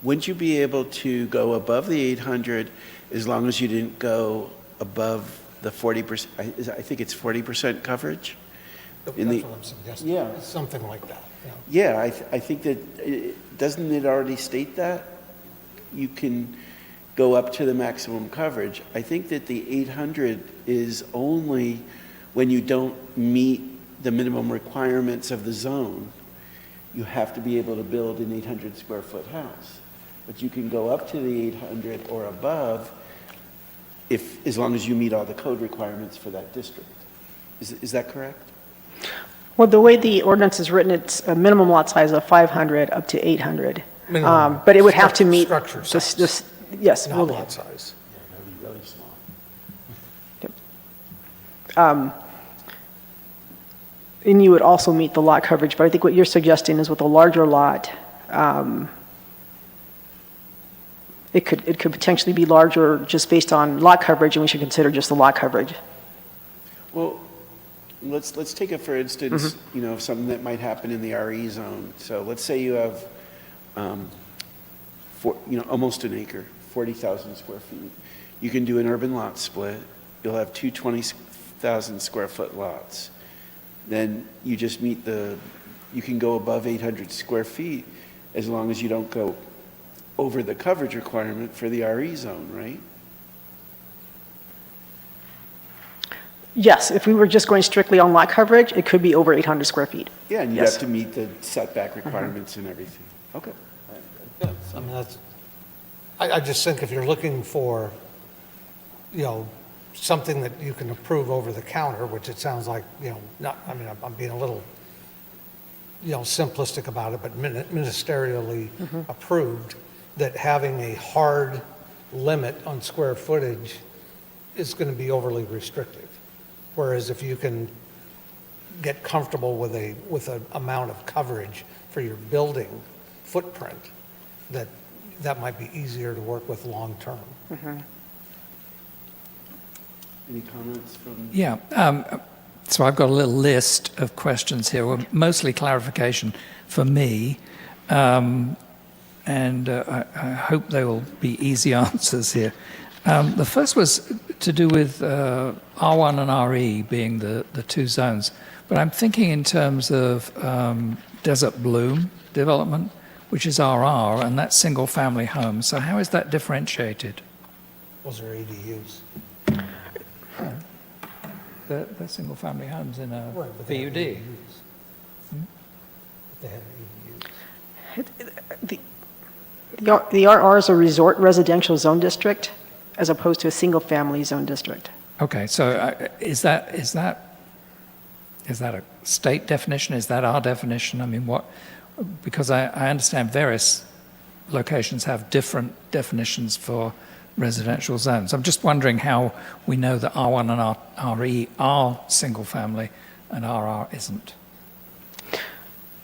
Wouldn't you be able to go above the 800 as long as you didn't go above the 40%? I think it's 40% coverage? That's what I'm suggesting. Yeah. Something like that. Yeah, I think that, doesn't it already state that? You can go up to the maximum coverage. I think that the 800 is only when you don't meet the minimum requirements of the zone. You have to be able to build an 800 square foot house. But you can go up to the 800 or above as long as you meet all the code requirements for that district. Is that correct? Well, the way the ordinance is written, it's a minimum lot size of 500 up to 800. But it would have to meet structure size. this yes, Not really. lot size. Yeah, that would be really small. And you would also meet the lot coverage, but I think what you're suggesting is with a larger lot, it could potentially be larger just based on lot coverage, and we should consider just the lot coverage. Well, let's take it for instance, something that might happen in the RE zone. So let's say you have, almost an acre, 40,000 square feet. You can do an urban lot split. You'll have two 20,000 square foot lots. Then you just meet you can go above 800 square feet as long as you don't go over the coverage requirement for the RE zone, right? Yes, if we were just going strictly on lot coverage, it could be over 800 square feet. Yeah, and you Yes. have to meet the setback requirements and everything. Okay. Yeah, I mean, I just think if you're looking for, something that you can approve over the counter, which it sounds like, I'm being a little simplistic about it, but ministerially approved, that having a hard limit on square footage is going to be overly restrictive. Whereas if you can get comfortable with an amount of coverage for your building footprint, that might be easier to work with long-term. Any comments from? Yeah, so I've got a little list of questions here, well, mostly clarification for me, and I hope they will be easy answers here. The first was to do with R1 and RE being the two zones, but I'm thinking in terms of Desert Bloom development, which is RR, and that's single-family homes. So how is that differentiated? Those are ADUs. They're single-family homes in a Right, but they have PUD. ADUs. They have ADUs. The RR is a resort residential zone district as opposed to a single-family zone district. Okay, so is that a state definition? Is that our definition? I mean, what? Because I understand various locations have different definitions for residential zones. I'm just wondering how we know that R1 and RE are single family and RR isn't.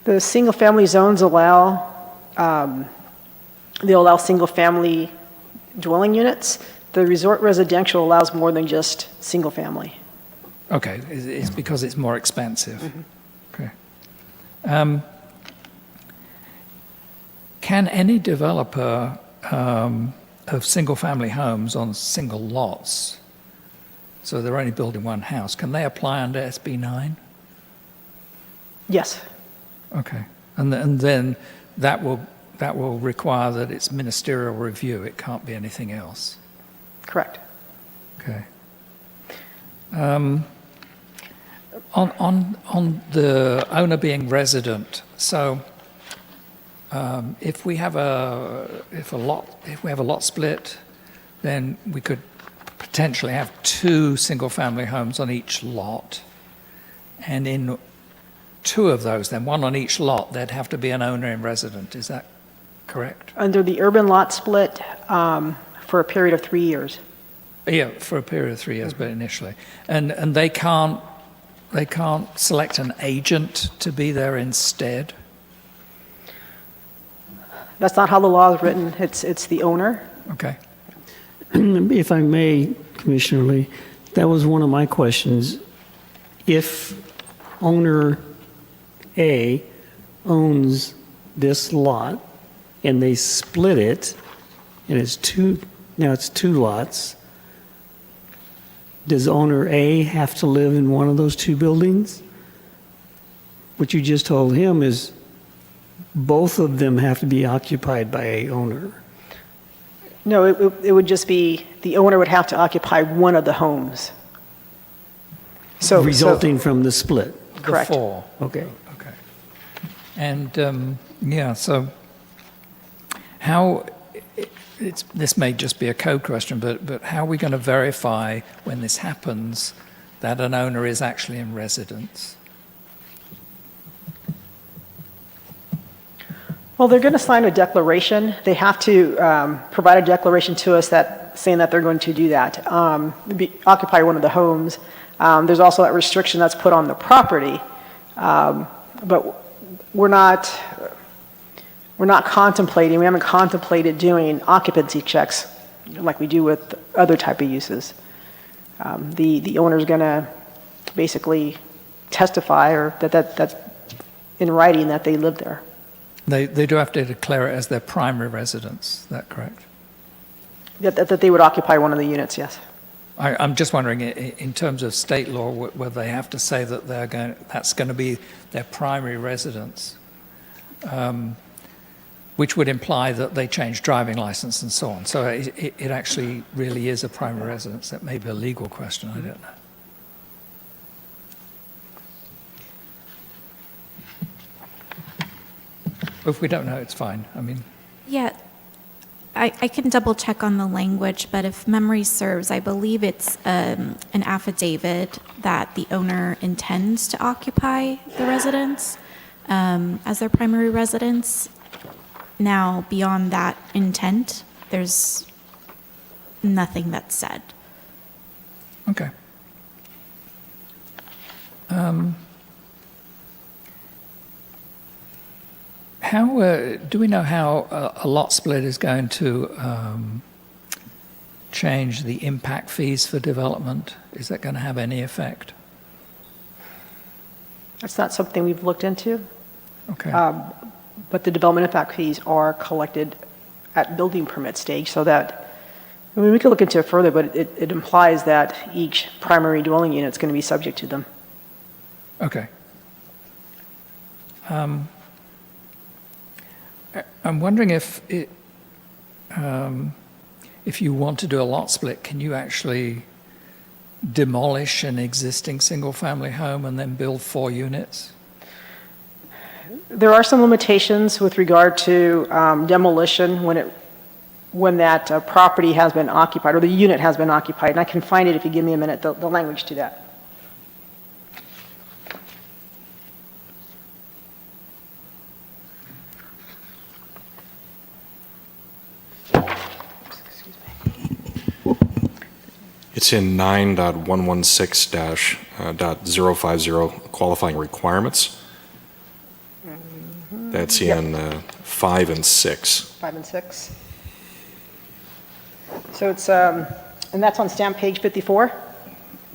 The single-family zones allow, they'll allow single-family dwelling units. The resort residential allows more than just single-family. Okay, it's because it's more expensive. Okay. Can any developer of single-family homes on single lots, so they're only building one house, can they apply under SB 9? Yes. Okay, and then that will require that it's ministerial review. It can't be anything else. Correct. Okay. On the owner being resident, so if we have a lot split, then we could potentially have two single-family homes on each lot, and in two of those, then one on each lot, there'd have to be an owner and resident. Is that correct? Under the urban lot split, for a period of 3 years. Yeah, for a period of 3 years, but initially, and they can't select an agent to be there instead. That's not how the law is written. It's the owner. Okay. If I may, Commissioner Lee, that was one of my questions. If owner A owns this lot and they split it and now it's two lots, does owner A have to live in one of those two buildings? What you just told him is both of them have to be occupied by a owner. No, it would just be, the owner would have to occupy one of the homes. Resulting from the split. Correct. The four. Okay. Okay. And yeah, so how? This may just be a code question, but how are we going to verify when this happens that an owner is actually in residence? Well, they're going to sign a declaration. They have to provide a declaration to us saying that they're going to do that, occupy one of the homes. There's also that restriction that's put on the property, but we haven't contemplated doing occupancy checks like we do with other type of uses. The owner's going to basically testify or that in writing that they live there. They do have to declare it as their primary residence. Is that correct? That they would occupy one of the units, yes. I'm just wondering, in terms of state law, whether they have to say that that's going to be their primary residence, which would imply that they change driving license and so on. So it actually really is a primary residence. That may be a legal question. I don't know. If we don't know, it's fine. I mean, Yeah, I can double check on the language, but if memory serves, I believe it's an affidavit that the owner intends to occupy the residence. as their primary residence. Now, beyond that intent, there's nothing that's said. Okay. How do we know how a lot split is going to change the impact fees for development? Is that going to have any effect? That's not something we've looked into, Okay. but the development impact fees are collected at building permit stage, so that, I mean, we could look into it further, but it implies that each primary dwelling unit is going to be subject to them. Okay. I'm wondering if you want to do a lot split, can you actually demolish an existing single-family home and then build 4 units? There are some limitations with regard to demolition when that property has been occupied, or the unit has been occupied, and I can find it if you give me a minute, the language to that. It's in 9.116-.050 qualifying requirements. That's in 5 and 6. 5 and 6. So it's, and that's on stamp page 54.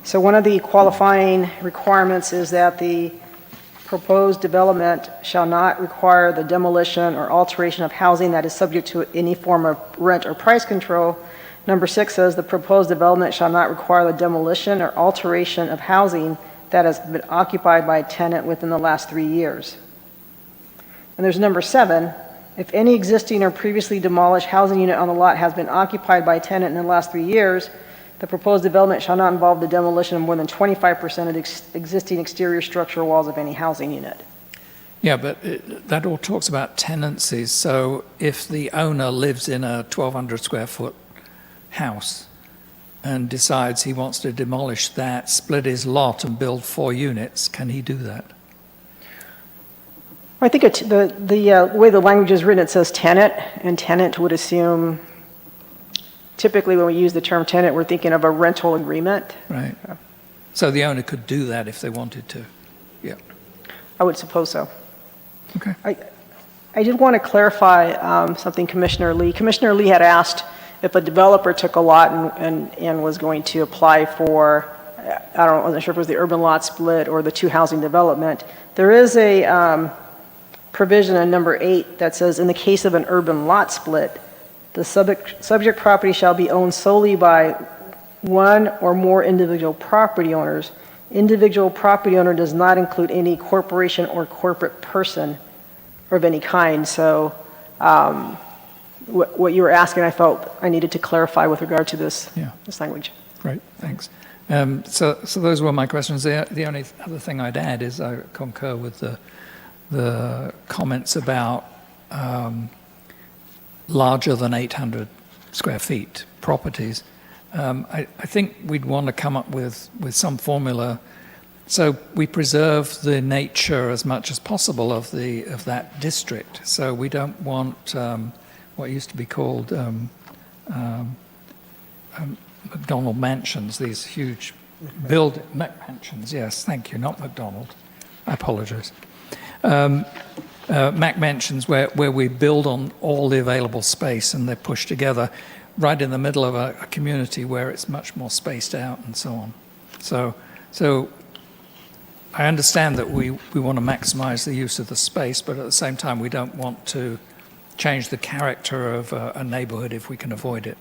So one of the qualifying requirements is that the proposed development shall not require the demolition or alteration of housing that is subject to any form of rent or price control. Number 6 says the proposed development shall not require the demolition or alteration of housing that has been occupied by a tenant within the last 3 years. And there's number 7, if any existing or previously demolished housing unit on the lot has been occupied by a tenant in the last 3 years, the proposed development shall not involve the demolition of more than 25% of the existing exterior structural walls of any housing unit. Yeah, but that all talks about tenancies. So if the owner lives in a 1,200 square foot house and decides he wants to demolish that, split his lot and build 4 units, can he do that? I think the way the language is written, it says tenant, and tenant would assume, typically when we use the term tenant, we're thinking of a rental agreement. Right. So the owner could do that if they wanted to. Yeah. I would suppose so. Okay. I did want to clarify something, Commissioner Lee. Commissioner Lee had asked if a developer took a lot and was going to apply for, I wasn't sure if it was the urban lot split or the 2 housing development. There is a provision in number 8 that says, in the case of an urban lot split, the subject property shall be owned solely by one or more individual property owners. Individual property owner does not include any corporation or corporate person of any kind. So what you were asking, I felt I needed to clarify with regard to this language. Great, thanks. So those were my questions. The only other thing I'd add is I concur with the comments about larger than 800 square feet properties. I think we'd want to come up with some formula so we preserve the nature as much as possible of that district. So we don't want what used to be called McDonald mansions, these huge mansions. Yes, thank you, not McDonald. I apologize. Mac mansions where we build on all the available space and they're pushed together right in the middle of a community where it's much more spaced out and so on. So I understand that we want to maximize the use of the space, but at the same time we don't want to change the character of a neighborhood if we can avoid it.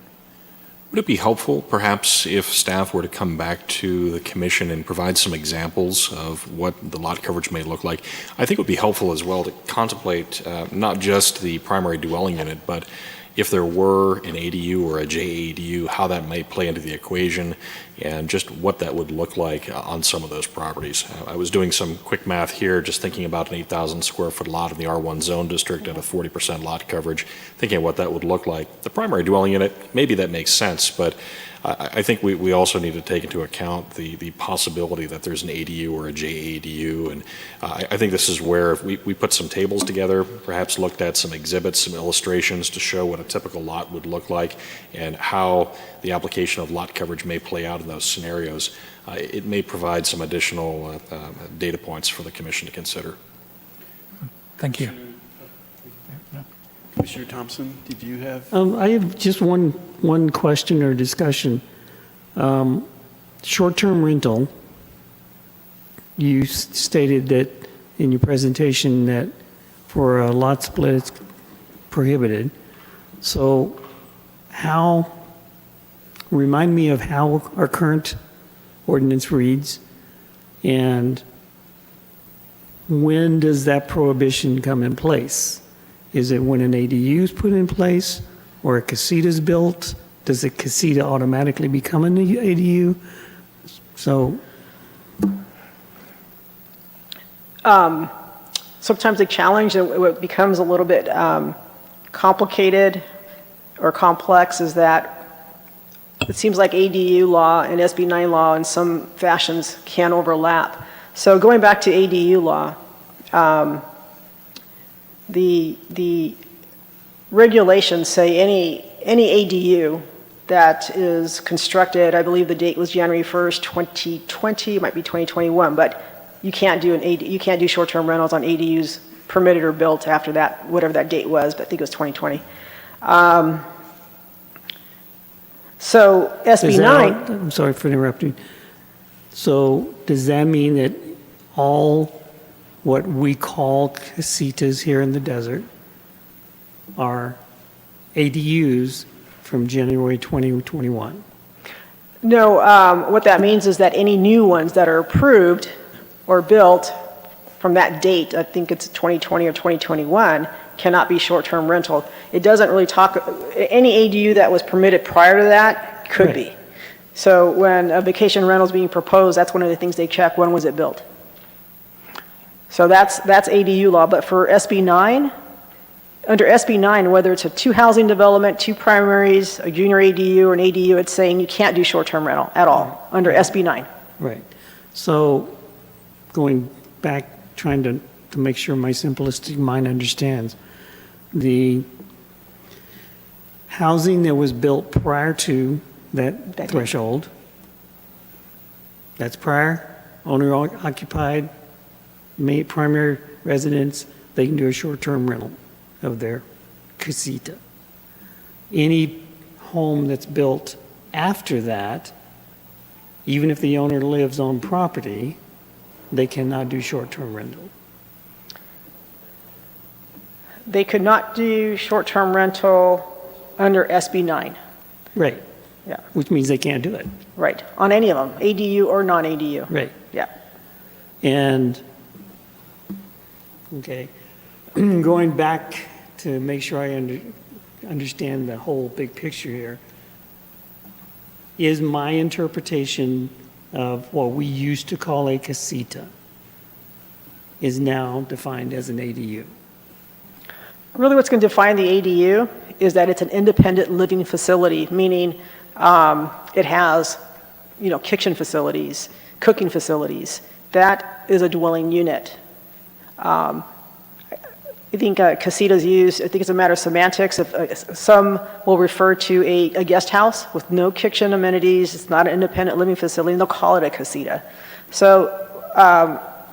Would it be helpful, perhaps, if staff were to come back to the commission and provide some examples of what the lot coverage may look like? I think it would be helpful as well to contemplate not just the primary dwelling unit, but if there were an ADU or a JADU, how that might play into the equation and just what that would look like on some of those properties. I was doing some quick math here, just thinking about an 8,000 square foot lot in the R1 zone district at a 40% lot coverage, thinking of what that would look like. The primary dwelling unit, maybe that makes sense, but I think we also need to take into account the possibility that there's an ADU or a JADU, and I think this is where if we put some tables together, perhaps looked at some exhibits, some illustrations to show what a typical lot would look like and how the application of lot coverage may play out in those scenarios, it may provide some additional data points for the commission to consider. Thank you. Commissioner Thompson, did you have? I have just one question or discussion. Short-term rental, you stated that in your presentation that for a lot split, it's prohibited. So remind me of how our current ordinance reads, and when does that prohibition come in place? Is it when an ADU is put in place or a casita is built? Does a casita automatically become an ADU? So, Sometimes the challenge, and what becomes a little bit complicated or complex, is that it seems like ADU law and SB 9 law in some fashions can overlap. So going back to ADU law, the regulations say any ADU that is constructed, I believe the date was January 1st, 2020, it might be 2021, but you can't do short-term rentals on ADUs permitted or built after that, whatever that date was, but I think it was 2020. So SB 9. I'm sorry for interrupting. So does that mean that all what we call casitas here in the desert are ADUs from January 2021? No, what that means is that any new ones that are approved or built from that date, I think it's 2020 or 2021, cannot be short-term rental. It doesn't really talk, any ADU that was permitted prior to that could Right. be. So when a vacation rental is being proposed, that's one of the things they check, when was it built? So that's ADU law, but for SB 9, under SB 9, whether it's a two housing development, two primaries, a junior ADU or an ADU, it's saying you can't do short-term rental at all under SB 9. Right. So going back, trying to make sure my simplistic mind understands, the housing that was built prior to that threshold, that's prior, owner occupied, primary residence, they can do a short-term rental of their casita. Any home that's built after that, even if the owner lives on property, they cannot do short-term rental. They could not do short-term rental under SB 9. Right. Yeah. Which means they can't do it. Right, on any of them, ADU or non-ADU. Right. Yeah. And, okay, going back to make sure I understand the whole big picture here, is my interpretation of what we used to call a casita is now defined as an ADU. Really what's going to define the ADU is that it's an independent living facility, meaning it has, kitchen facilities, cooking facilities. That is a dwelling unit. I think casitas used, I think it's a matter of semantics. Some will refer to a guest house with no kitchen amenities. It's not an independent living facility, and they'll call it a casita. So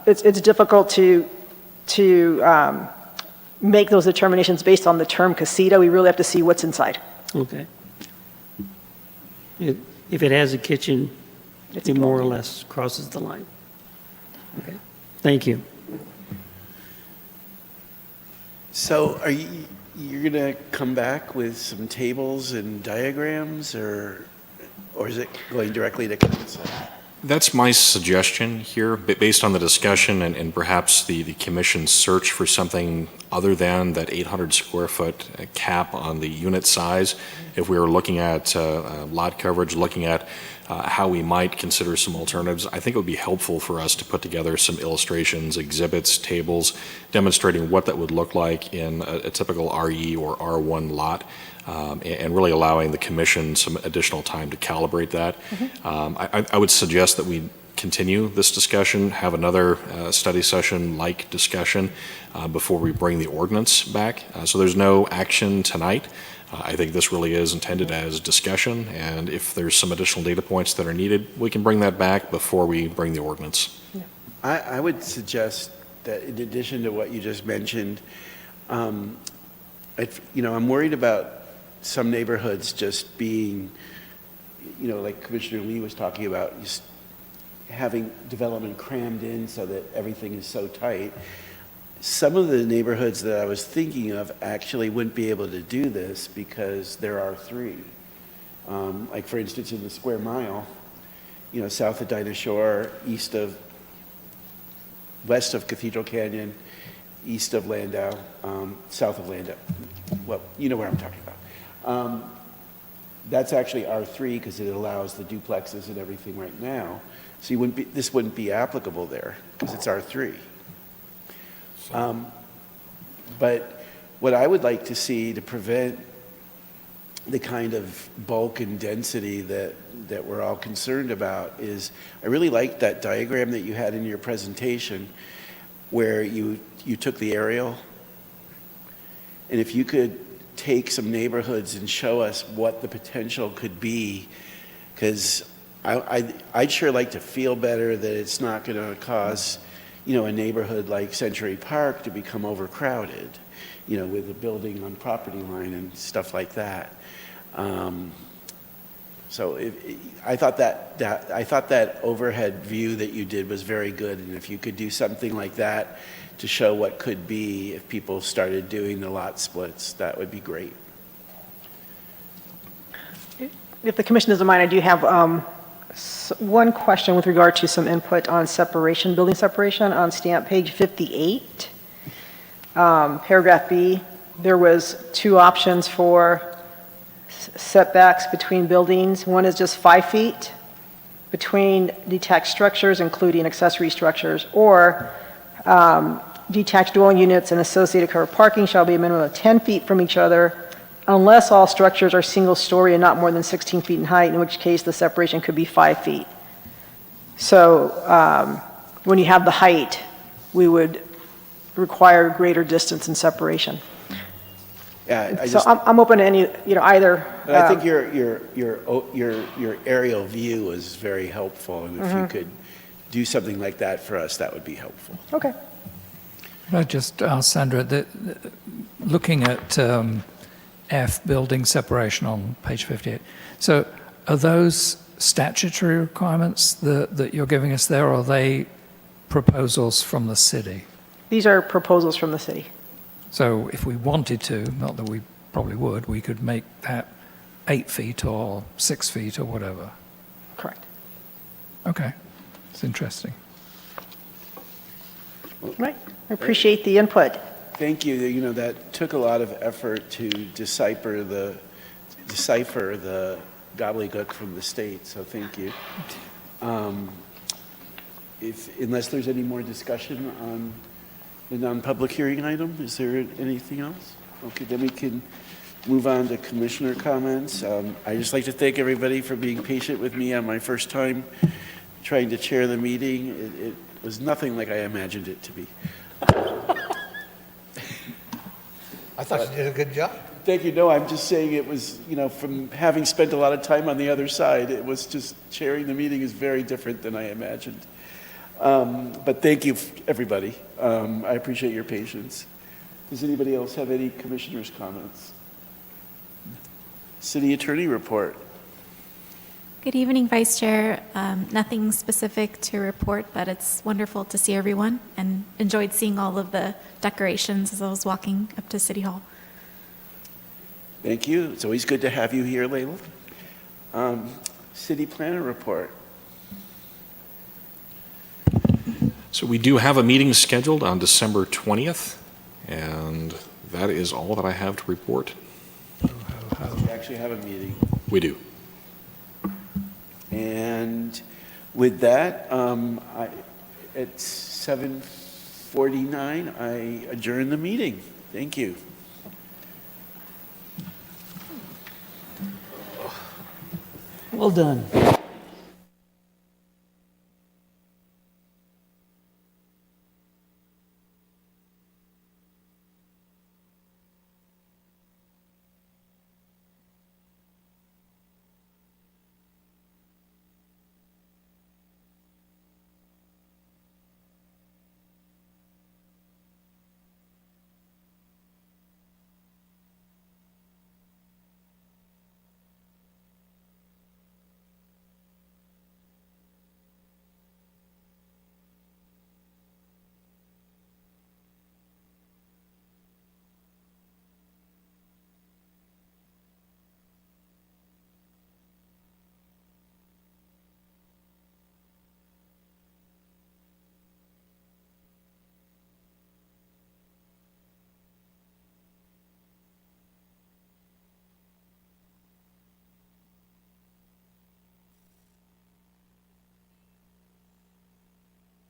it's difficult to make those determinations based on the term casita. We really have to see what's inside. Okay. If it has a kitchen, it more or less crosses the line. Okay. Thank you. So you're going to come back with some tables and diagrams, or is it going directly to council? That's my suggestion here, based on the discussion and perhaps the commission's search for something other than that 800 square foot cap on the unit size. If we were looking at lot coverage, looking at how we might consider some alternatives, I think it would be helpful for us to put together some illustrations, exhibits, tables, demonstrating what that would look like in a typical RE or R1 lot. And really allowing the commission some additional time to calibrate that. I would suggest that we continue this discussion, have another study session-like discussion before we bring the ordinance back. So there's no action tonight. I think this really is intended as discussion, and if there's some additional data points that are needed, we can bring that back before we bring the ordinance. I would suggest that in addition to what you just mentioned, I'm worried about some neighborhoods just being, like Commissioner Lee was talking about, just having development crammed in so that everything is so tight. Some of the neighborhoods that I was thinking of actually wouldn't be able to do this because there are three. Like for instance, in the square mile, south of Dinah Shore, west of Cathedral Canyon, east of Landau, south of Landau. Well, you know where I'm talking about. That's actually R3 because it allows the duplexes and everything right now. So this wouldn't be applicable there because it's R3. But what I would like to see to prevent the kind of bulk and density that we're all concerned about is, I really liked that diagram that you had in your presentation where you took the aerial. And if you could take some neighborhoods and show us what the potential could be, because I'd sure like to feel better that it's not going to cause, a neighborhood like Century Park to become overcrowded, with a building on property line and stuff like that. So I thought that overhead view that you did was very good, and if you could do something like that to show what could be if people started doing the lot splits, that would be great. If the commission doesn't mind, I do have one question with regard to some input on separation, building separation on stamp page 58. Paragraph B, there was two options for setbacks between buildings. One is just 5 feet between detached structures, including accessory structures, or detached dwelling units and associated covered parking shall be a minimum of 10 feet from each other unless all structures are single story and not more than 16 feet in height, in which case the separation could be 5 feet. So when you have the height, we would require greater distance and separation. Yeah, So I'm open to any, either. But I think your aerial view is very helpful, and if you could do something like that for us, that would be helpful. Okay. Could I just ask Sandra, looking at F, building separation on page 58, so are those statutory requirements that you're giving us there, or are they proposals from the city? These are proposals from the city. So if we wanted to, not that we probably would, we could make that 8 feet or 6 feet or whatever. Correct. Okay, it's interesting. Right. I appreciate the input. Thank you. That took a lot of effort to decipher the gobbledygook from the state, so thank you. Unless there's any more discussion on the non-public hearing item, is there anything else? Okay, then we can move on to commissioner comments. I'd just like to thank everybody for being patient with me on my first time trying to chair the meeting. It was nothing like I imagined it to be. I thought you did a good job. Thank you. No, I'm just saying it was, from having spent a lot of time on the other side, it was just chairing the meeting is very different than I imagined. But thank you, everybody. I appreciate your patience. Does anybody else have any commissioners' comments? City Attorney report. Good evening, Vice Chair. Nothing specific to report, but it's wonderful to see everyone and enjoyed seeing all of the decorations as I was walking up to City Hall. Thank you. It's always good to have you here, Layla. City Planner report. So we do have a meeting scheduled on December 20th, and that is all that I have to report. We actually have a meeting. We do. And with that, at 7:49, I adjourn the meeting. Thank you. Well done.